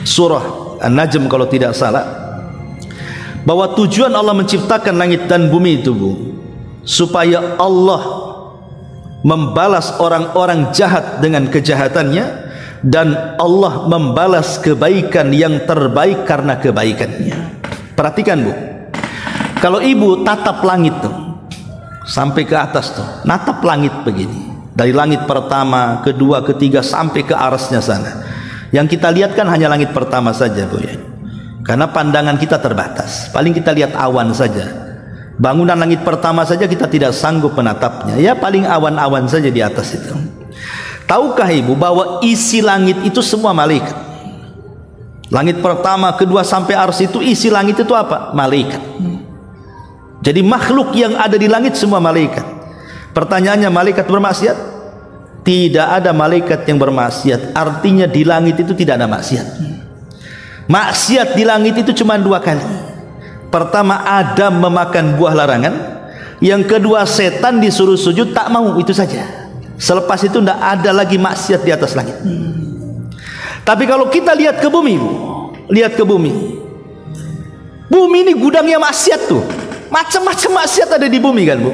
surah An-Najm kalau tidak salah, bahwa tujuan Allah menciptakan langit dan bumi itu, Bu, supaya Allah membalas orang-orang jahat dengan kejahatannya, dan Allah membalas kebaikan yang terbaik karena kebaikannya. Perhatikan, Bu, kalau ibu tatap langit tuh sampai ke atas tuh, natap langit begini, dari langit pertama, kedua, ketiga sampai ke arsnya sana. Yang kita lihat kan hanya langit pertama saja, Bu, ya. Karena pandangan kita terbatas. Paling kita lihat awan saja. Bangunan langit pertama saja kita tidak sanggup menatapnya. Ya paling awan-awan saja di atas itu. Tahukah ibu bahwa isi langit itu semua malaikat? Langit pertama, kedua sampai ars itu isi langit itu apa? Malaikat. Jadi makhluk yang ada di langit semua malaikat. Pertanyaannya, malaikat bermaksiat? Tidak ada malaikat yang bermaksiat. Artinya di langit itu tidak ada maksiat. Maksiat di langit itu cuma 2 kali. Pertama, Adam memakan buah larangan. Yang kedua, setan disuruh sujud tak mau, itu saja. Selepas itu tidak ada lagi maksiat di atas langit. Tapi kalau kita lihat ke bumi, Bu, lihat ke bumi. Bumi ini gudangnya maksiat tuh. Macam-macam maksiat ada di bumi, kan, Bu?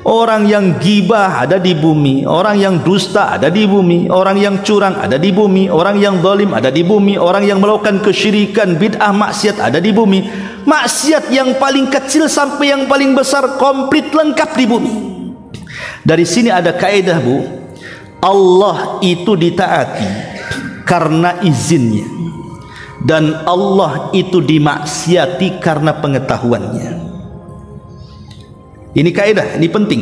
Orang yang gibah ada di bumi, orang yang dusta ada di bumi, orang yang curang ada di bumi, orang yang zalim ada di bumi, orang yang melakukan kesyirikan, bid'ah, maksiat ada di bumi. Maksiat yang paling kecil sampai yang paling besar komplit lengkap di bumi. Dari sini ada kaidah, Bu, Allah itu ditaati karena izinnya, dan Allah itu dimaksiati karena pengetahuannya. Ini kaidah, ini penting.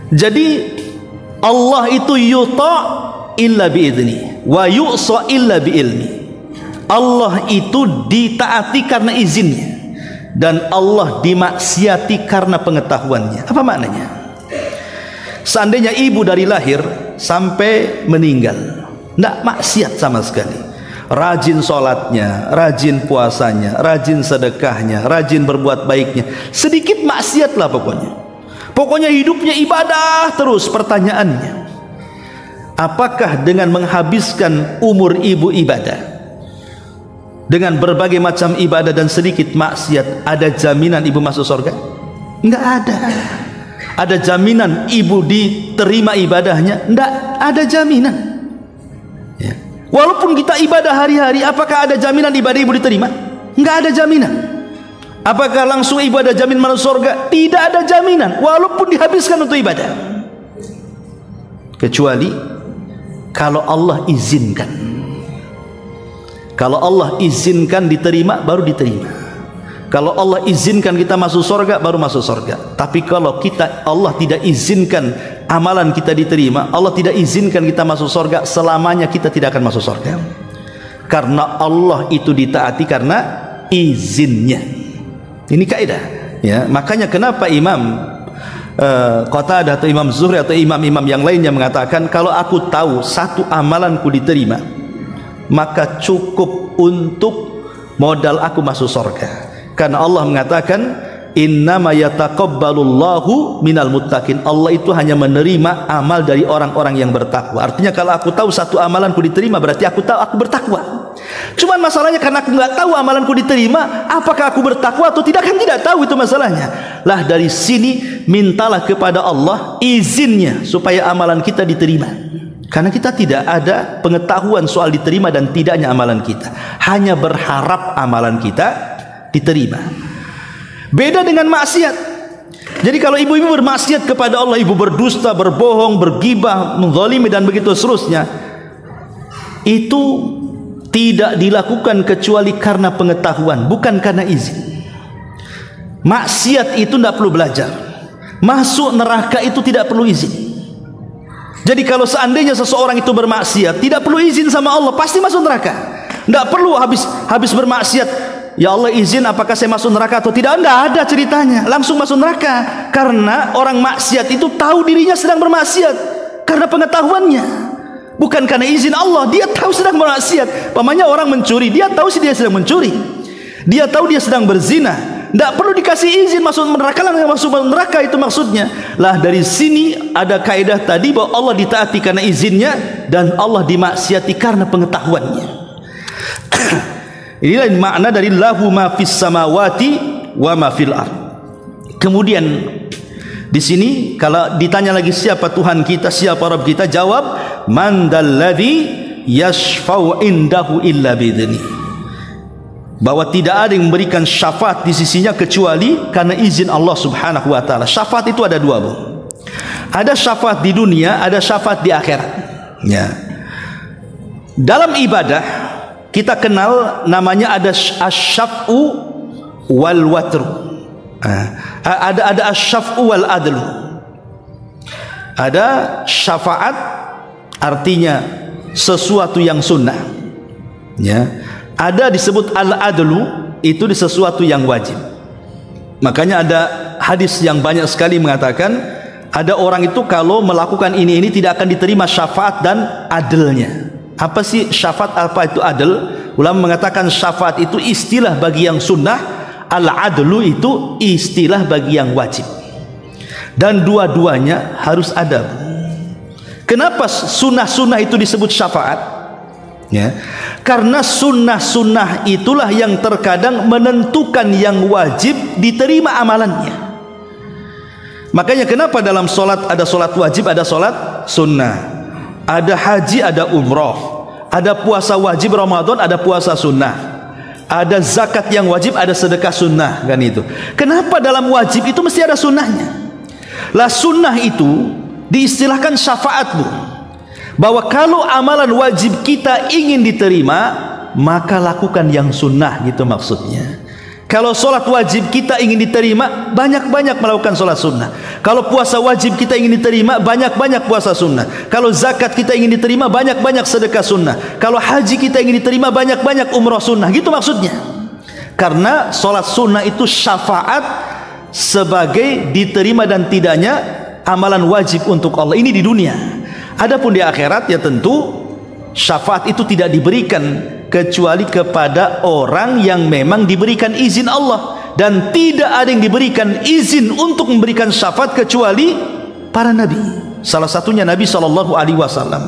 Jadi Allah itu yuta illa biizni wa yu'sa illa biilmi. Allah itu ditaati karena izinnya, dan Allah dimaksiati karena pengetahuannya. Apa maknanya? Seandainya ibu dari lahir sampai meninggal tidak maksiat sama sekali, rajin sholatnya, rajin puasanya, rajin sedekahnya, rajin berbuat baiknya, sedikit maksiat lah pokoknya hidupnya ibadah terus. Pertanyaannya, apakah dengan menghabiskan umur ibu ibadah dengan berbagai macam ibadah dan sedikit maksiat, ada jaminan ibu masuk surga? Enggak ada. Ada jaminan ibu diterima ibadahnya? Tidak ada jaminan, ya. Walaupun kita ibadah hari-hari, apakah ada jaminan ibadah ibu diterima? Enggak ada jaminan. Apakah langsung ibu ada jamin masuk surga? Tidak ada jaminan, walaupun dihabiskan untuk ibadah. Kecuali kalau Allah izinkan. Kalau Allah izinkan diterima, baru diterima. Kalau Allah izinkan kita masuk surga, baru masuk surga. Tapi kalau Allah tidak izinkan amalan kita diterima, Allah tidak izinkan kita masuk surga, selamanya kita tidak akan masuk surga. Karena Allah itu ditaati karena izinnya. Ini kaidah, ya. Makanya kenapa Imam Qatadah atau Imam Zuhri atau imam-imam yang lainnya mengatakan, kalau aku tahu satu amalanku diterima, maka cukup untuk modal aku masuk surga. Karena Allah mengatakan, innama yataqabbalullahu minal muttaqin. Allah itu hanya menerima amal dari orang-orang yang bertakwa. Artinya kalau aku tahu satu amalanku diterima, berarti aku tahu aku bertakwa. Cuman masalahnya karena aku nggak tahu amalanku diterima, apakah aku bertakwa atau tidak, kan tidak tahu, itu masalahnya. Lah dari sini mintalah kepada Allah izinnya supaya amalan kita diterima. Karena kita tidak ada pengetahuan soal diterima dan tidaknya amalan kita, hanya berharap amalan kita diterima. Beda dengan maksiat. Jadi kalau ibu-ibu bermaksiat kepada Allah, ibu berdusta, berbohong, bergibah, menzalimi dan begitu seterusnya, itu tidak dilakukan kecuali karena pengetahuan, bukan karena izin. Maksiat itu tidak perlu belajar. Masuk neraka itu tidak perlu izin. Jadi kalau seandainya seseorang itu bermaksiat, tidak perlu izin sama Allah, pasti masuk neraka. Tidak perlu habis bermaksiat, ya Allah izin apakah saya masuk neraka atau tidak. Tidak ada ceritanya, langsung masuk neraka. Karena orang maksiat itu tahu dirinya sedang bermaksiat karena pengetahuannya, bukan karena izin Allah. Dia tahu sedang bermaksiat. Pamannya orang mencuri, dia tahu sih dia sedang mencuri, dia tahu dia sedang berzina, tidak perlu dikasih izin masuk neraka. Masuk neraka itu maksudnya. Lah dari sini ada kaidah tadi bahwa Allah ditaati karena izinnya dan Allah dimaksiati karena pengetahuannya. Inilah makna dari lahu ma fis samawati wa ma fil ard. Kemudian di sini kalau ditanya lagi siapa Tuhan kita, siapa Rabb kita, jawab man dalladzi yashfa'u indahu illa bidznihi. Bahwa tidak ada yang memberikan syafaat di sisinya kecuali karena izin Allah Subhanahu wa taala. Syafaat itu ada dua, Bu. Ada syafaat di dunia, ada syafaat di akhirat. Ya. Dalam ibadah kita kenal namanya ada asy-syaf'u wal watru. Ada asy-syaf'u wal adlu. Ada syafaat artinya sesuatu yang sunnah. Ya. Ada disebut al-adlu, itu di sesuatu yang wajib. Makanya ada hadis yang banyak sekali mengatakan ada orang itu kalau melakukan ini tidak akan diterima syafaat dan adilnya. Apa sih syafaat, apa itu adil? Ulama mengatakan syafaat itu istilah bagi yang sunnah, al-adlu itu istilah bagi yang wajib. Dan dua-duanya harus ada. Kenapa sunnah-sunnah itu disebut syafaat? Ya, karena sunnah-sunnah itulah yang terkadang menentukan yang wajib diterima amalannya. Makanya kenapa dalam solat ada solat wajib, ada solat sunnah, ada haji, ada umroh, ada puasa wajib Ramadan, ada puasa sunnah, ada zakat yang wajib, ada sedekah sunnah, kan itu. Kenapa dalam wajib itu mesti ada sunnahnya? Lah sunnah itu diistilahkan syafaat, Bu. Bahwa kalau amalan wajib kita ingin diterima, maka lakukan yang sunnah, gitu maksudnya. Kalau solat wajib kita ingin diterima, banyak-banyak melakukan solat sunnah. Kalau puasa wajib kita ingin diterima, banyak-banyak puasa sunnah. Kalau zakat kita ingin diterima, banyak-banyak sedekah sunnah. Kalau haji kita ingin diterima, banyak-banyak umrah sunnah, gitu maksudnya. Karena solat sunnah itu syafaat sebagai diterima dan tidaknya amalan wajib untuk Allah. Ini di dunia. Adapun di akhirat ya tentu syafaat itu tidak diberikan kecuali kepada orang yang memang diberikan izin Allah, dan tidak ada yang diberikan izin untuk memberikan syafaat kecuali para nabi. Salah satunya Nabi SAW.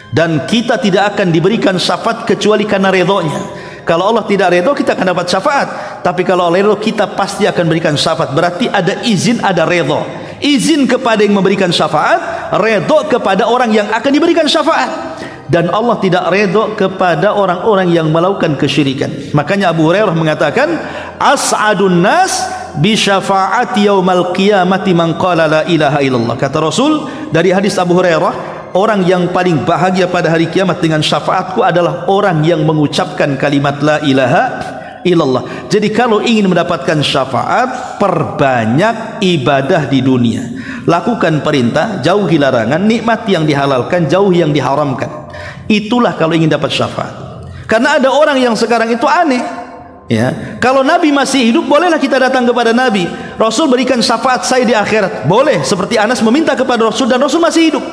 Dan kita tidak akan diberikan syafaat kecuali karena redhonya. Kalau Allah tidak redho, kita akan dapat syafaat. Tapi kalau Allah redho, kita pasti akan berikan syafaat. Berarti ada izin, ada redho. Izin kepada yang memberikan syafaat, redho kepada orang yang akan diberikan syafaat. Dan Allah tidak redho kepada orang-orang yang melakukan kesyirikan. Makanya Abu Hurairah mengatakan, as'adun nas bi syafaati yaumal qiyamati man qala la ilaha illallah. Kata Rasul dari hadis Abu Hurairah, orang yang paling bahagia pada hari kiamat dengan syafaatku adalah orang yang mengucapkan kalimat la ilaha illallah. Jadi kalau ingin mendapatkan syafaat, perbanyak ibadah di dunia, lakukan perintah, jauhi larangan, nikmati yang dihalalkan, jauhi yang diharamkan. Itulah kalau ingin dapat syafaat. Karena ada orang yang sekarang itu aneh, ya, kalau Nabi masih hidup bolehlah kita datang kepada Nabi, Rasul berikan syafaat saya di akhirat, boleh, seperti Anas meminta kepada Rasul dan Rasul masih hidup.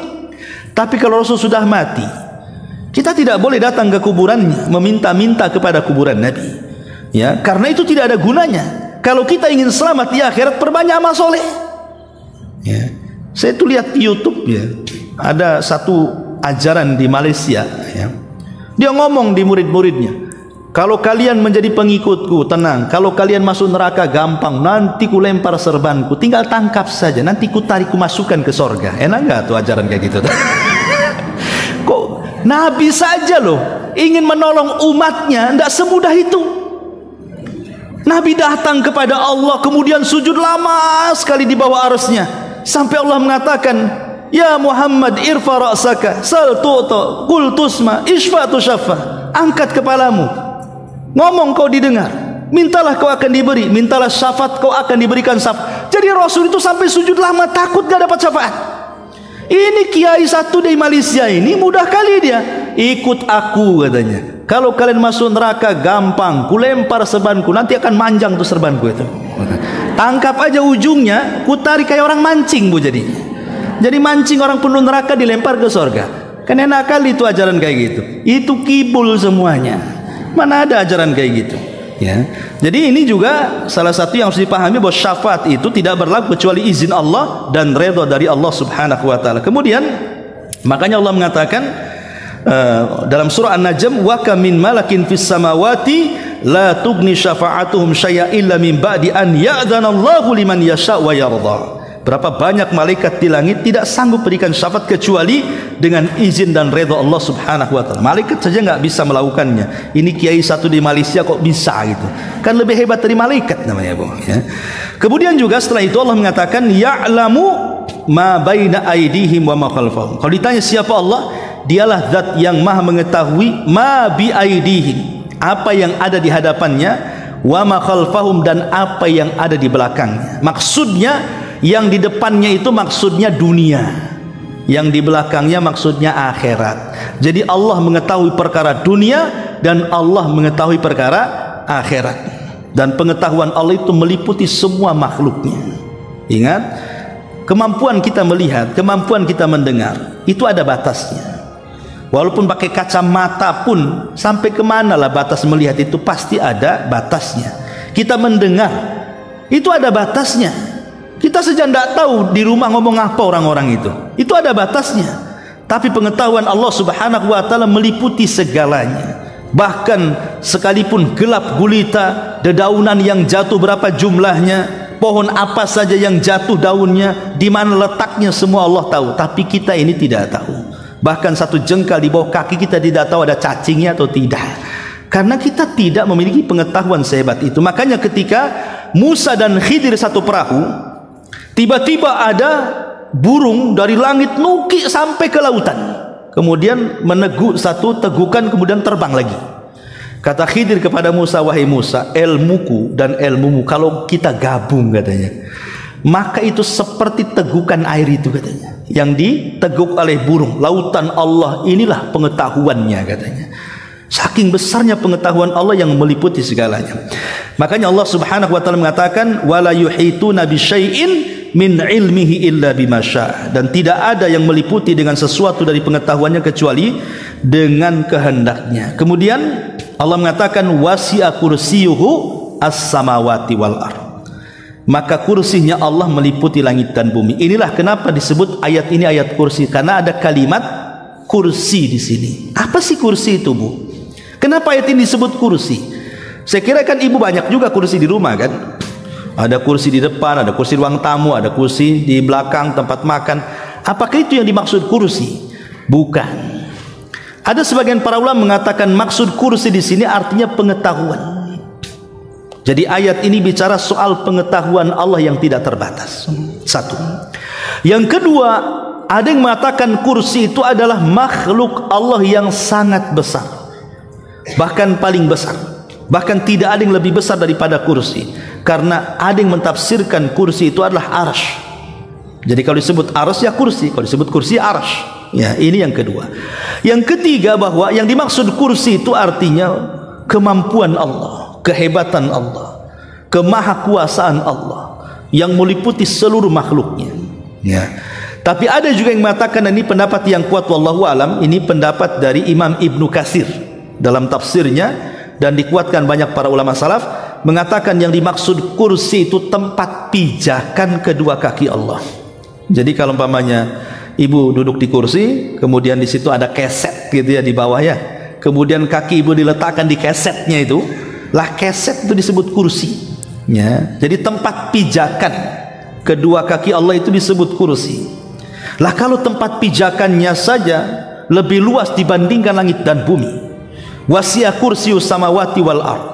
Tapi kalau Rasul sudah mati, kita tidak boleh datang ke kuburannya meminta-minta kepada kuburan Nabi, ya, karena itu tidak ada gunanya. Kalau kita ingin selamat di akhirat, perbanyak amal soleh, ya. Saya tuh lihat di YouTube, ya, ada satu ajaran di Malaysia, ya, dia ngomong di murid-muridnya, kalau kalian menjadi pengikutku, tenang. Kalau kalian masuk neraka, gampang. Nanti ku lempar serbanku, tinggal tangkap saja. Nanti ku tarik, ku masukkan ke sorga. Enak gak tuh ajaran kayak gitu? Kok Nabi saja loh ingin menolong umatnya, tidak semudah itu. Nabi datang kepada Allah, kemudian sujud lama sekali di bawah arasnya, sampai Allah mengatakan, ya Muhammad irfa ra'saka, sal tu'ta, qul tusma, ishfa tushaffa. Angkat kepalamu, ngomong kau didengar, mintalah kau akan diberi, mintalah syafaat kau akan diberikan syafaat. Jadi Rasul itu sampai sujud lama takut gak dapat syafaat. Ini kiai satu di Malaysia ini mudah kali dia, ikut aku katanya. Kalau kalian masuk neraka gampang, ku lempar serbanku, nanti akan manjang tuh serbanku itu. Tangkap aja ujungnya, ku tarik kayak orang mancing bu jadinya. Jadi mancing orang penuh neraka dilempar ke surga. Kan enak kali itu ajaran kayak gitu. Itu kibul semuanya. Mana ada ajaran kayak gitu, ya. Jadi ini juga salah satu yang harus dipahami, bahwa syafaat itu tidak berlaku kecuali izin Allah dan redha dari Allah Subhanahu wa taala. Kemudian makanya Allah mengatakan dalam surah An-Najm, wa kam min malakin fis samawati la tughni syafa'atuhum syai'a illa min ba'di an ya'dzanallahu liman yasha' wa yarda. Berapa banyak malaikat di langit tidak sanggup berikan syafaat kecuali dengan izin dan redha Allah Subhanahu wa taala. Malaikat saja nggak bisa melakukannya. Ini kiai satu di Malaysia kok bisa gitu. Kan lebih hebat dari malaikat namanya, Bu, ya. Kemudian juga setelah itu Allah mengatakan ya'lamu ma baina aydihim wa ma khalfahum. Kalau ditanya siapa Allah, dialah zat yang maha mengetahui ma bi aydihim, apa yang ada di hadapannya, wa ma khalfahum, dan apa yang ada di belakangnya. Maksudnya yang di depannya itu maksudnya dunia, yang di belakangnya maksudnya akhirat. Jadi Allah mengetahui perkara dunia dan Allah mengetahui perkara akhirat, dan pengetahuan Allah itu meliputi semua makhluknya. Ingat, kemampuan kita melihat, kemampuan kita mendengar itu ada batasnya. Walaupun pakai kacamata pun, sampai kemana lah batas melihat itu, pasti ada batasnya. Kita mendengar itu ada batasnya. Kita saja tidak tahu di rumah ngomong apa orang-orang itu ada batasnya. Tapi pengetahuan Allah Subhanahu wa taala meliputi segalanya. Bahkan sekalipun gelap gulita, dedaunan yang jatuh berapa jumlahnya, pohon apa saja yang jatuh daunnya, di mana letaknya, semua Allah tahu. Tapi kita ini tidak tahu. Bahkan satu jengkal di bawah kaki kita tidak tahu ada cacingnya atau tidak, karena kita tidak memiliki pengetahuan sehebat itu. Makanya ketika Musa dan Khidir satu perahu, tiba-tiba ada burung dari langit nukik sampai ke lautan, kemudian meneguk satu tegukan, kemudian terbang lagi. Kata Khidir kepada Musa, wahai Musa, ilmuku dan ilmumu kalau kita gabung katanya, maka itu seperti tegukan air itu katanya, yang diteguk oleh burung. Lautan Allah inilah pengetahuannya katanya. Saking besarnya pengetahuan Allah yang meliputi segalanya. Makanya Allah Subhanahu wa taala mengatakan wala yuhituna bisyai'in min ilmihi illa bima syaa, dan tidak ada yang meliputi dengan sesuatu dari pengetahuannya kecuali dengan kehendaknya. Kemudian Allah mengatakan wasi'a kursiyuhu as-samawati wal ardh, maka kursinya Allah meliputi langit dan bumi. Inilah kenapa disebut ayat ini ayat kursi, karena ada kalimat kursi di sini. Apa sih kursi itu, Bu? Kenapa ayat ini disebut kursi? Saya kira kan ibu banyak juga kursi di rumah kan? Ada kursi di depan, ada kursi ruang tamu, ada kursi di belakang tempat makan. Apakah itu yang dimaksud kursi? Bukan. Ada sebagian para ulama mengatakan maksud kursi di sini artinya pengetahuan. Jadi ayat ini bicara soal pengetahuan Allah yang tidak terbatas. Satu. Yang kedua, ada yang mengatakan kursi itu adalah makhluk Allah yang sangat besar, bahkan paling besar, bahkan tidak ada yang lebih besar daripada kursi. Karena ada yang mentafsirkan kursi itu adalah arsy. Jadi kalau disebut arsy ya kursi, kalau disebut kursi arsy. Ya, ini yang kedua. Yang ketiga, bahwa yang dimaksud kursi itu artinya kemampuan Allah, kehebatan Allah, kemahakuasaan Allah yang meliputi seluruh makhluknya. Ya. Tapi ada juga yang mengatakan, ini pendapat yang kuat wallahu alam, ini pendapat dari Imam Ibnu Katsir dalam tafsirnya, dan dikuatkan banyak para ulama salaf, mengatakan yang dimaksud kursi itu tempat pijakan kedua kaki Allah. Jadi kalau umpamanya ibu duduk di kursi, kemudian di situ ada keset gitu ya di bawah ya, kemudian kaki ibu diletakkan di kesetnya itu, lah keset itu disebut kursi ya. Jadi tempat pijakan kedua kaki Allah itu disebut kursi. Lah kalau tempat pijakannya saja lebih luas dibandingkan langit dan bumi, wasi'a kursius samawati wal ard.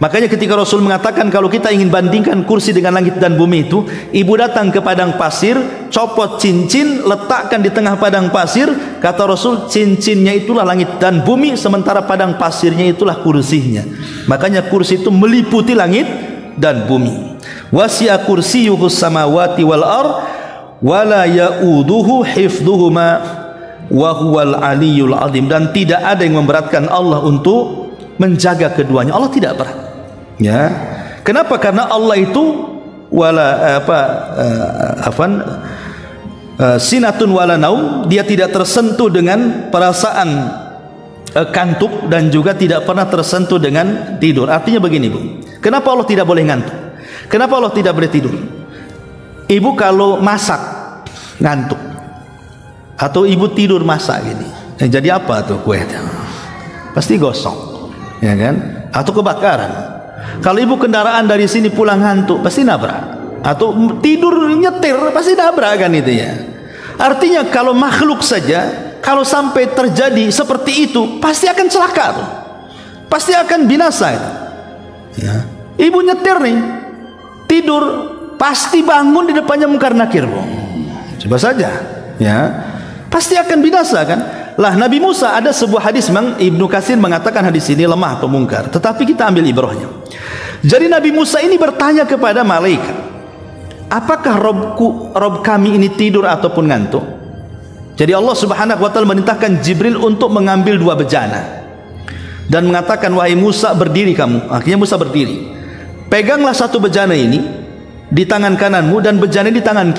Makanya ketika Rasul mengatakan kalau kita ingin bandingkan kursi dengan langit dan bumi itu, ibu datang ke padang pasir, copot cincin, letakkan di tengah padang pasir, kata Rasul cincinnya itulah langit dan bumi, sementara padang pasirnya itulah kursinya. Makanya kursi itu meliputi langit dan bumi. Wasi'a kursiyuhus samawati wal ard wala ya'uduhu hifdhuhuma wa huwal aliyyul azim. Dan tidak ada yang memberatkan Allah untuk menjaga keduanya. Allah tidak berat. Ya. Kenapa? Karena Allah itu sinatun wala naum, dia tidak tersentuh dengan perasaan kantuk dan juga tidak pernah tersentuh dengan tidur. Artinya begini, Bu. Kenapa Allah tidak boleh ngantuk? Kenapa Allah tidak boleh tidur? Ibu kalau masak ngantuk, atau ibu tidur masak gini, jadi apa tuh kue? Pasti gosong, ya kan? Atau kebakaran. Kalau ibu kendaraan dari sini pulang ngantuk, pasti nabrak. Atau tidur nyetir, pasti nabrak kan itu ya. Artinya kalau makhluk saja, kalau sampai terjadi seperti itu, pasti akan celaka tuh, pasti akan binasa itu. Ya. Ibu nyetir nih, tidur, pasti bangun di depannya mungkar nakir, Bu. Coba saja, ya, pasti akan binasa kan. Lah Nabi Musa, ada sebuah hadis, Mang Ibnu Katsir mengatakan hadis ini lemah atau mungkar, tetapi kita ambil ibrahnya. Jadi Nabi Musa ini bertanya kepada malaikat, apakah Rob kami ini tidur ataupun ngantuk? Jadi Allah Subhanahu wa taala merintahkan Jibril untuk mengambil 2 bejana dan mengatakan, wahai Musa, berdiri kamu. Akhirnya Musa berdiri. Peganglah 1 bejana ini di tangan kananmu dan bejana di tangan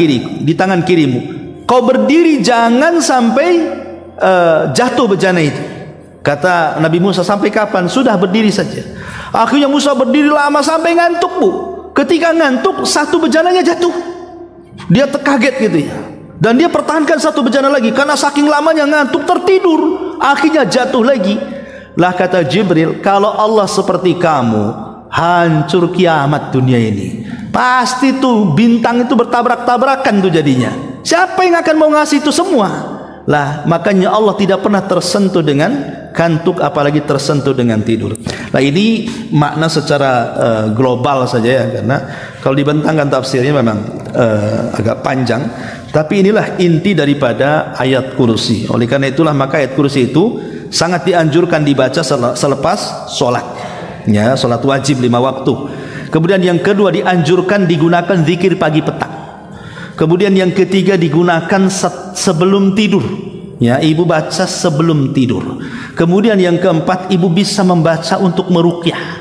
kirimu. Kau berdiri, jangan sampai jatuh bejana itu. Kata Nabi Musa, sampai kapan? Sudah, berdiri saja. Akhirnya Musa berdiri lama sampai ngantuk, Bu. Ketika ngantuk, 1 bejananya jatuh. Dia terkaget gitu ya, dan dia pertahankan 1 bejana lagi karena saking lamanya ngantuk, tertidur. Akhirnya jatuh lagi. Lah kata Jibril, kalau Allah seperti kamu, hancur kiamat dunia ini. Pasti tuh bintang itu bertabrak-tabrakan tuh jadinya. Siapa yang akan mau ngasih itu semua? Lah makanya Allah tidak pernah tersentuh dengan kantuk, apalagi tersentuh dengan tidur. Nah ini makna secara global saja ya, karena kalau dibentangkan tafsirnya memang agak panjang. Tapi inilah inti daripada ayat kursi. Oleh karena itulah maka ayat kursi itu sangat dianjurkan dibaca selepas sholat, ya, sholat wajib 5 waktu. Kemudian yang kedua, dianjurkan digunakan zikir pagi petang. Kemudian yang ketiga, digunakan sebelum tidur, ya, ibu baca sebelum tidur. Kemudian yang keempat, ibu bisa membaca untuk meruqyah.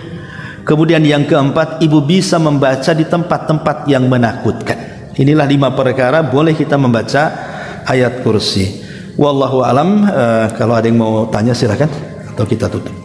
Kemudian yang keempat, ibu bisa membaca di tempat-tempat yang menakutkan. Inilah 5 perkara boleh kita membaca ayat kursi. Wallahu alam. Kalau ada yang mau tanya silakan, atau kita tutup.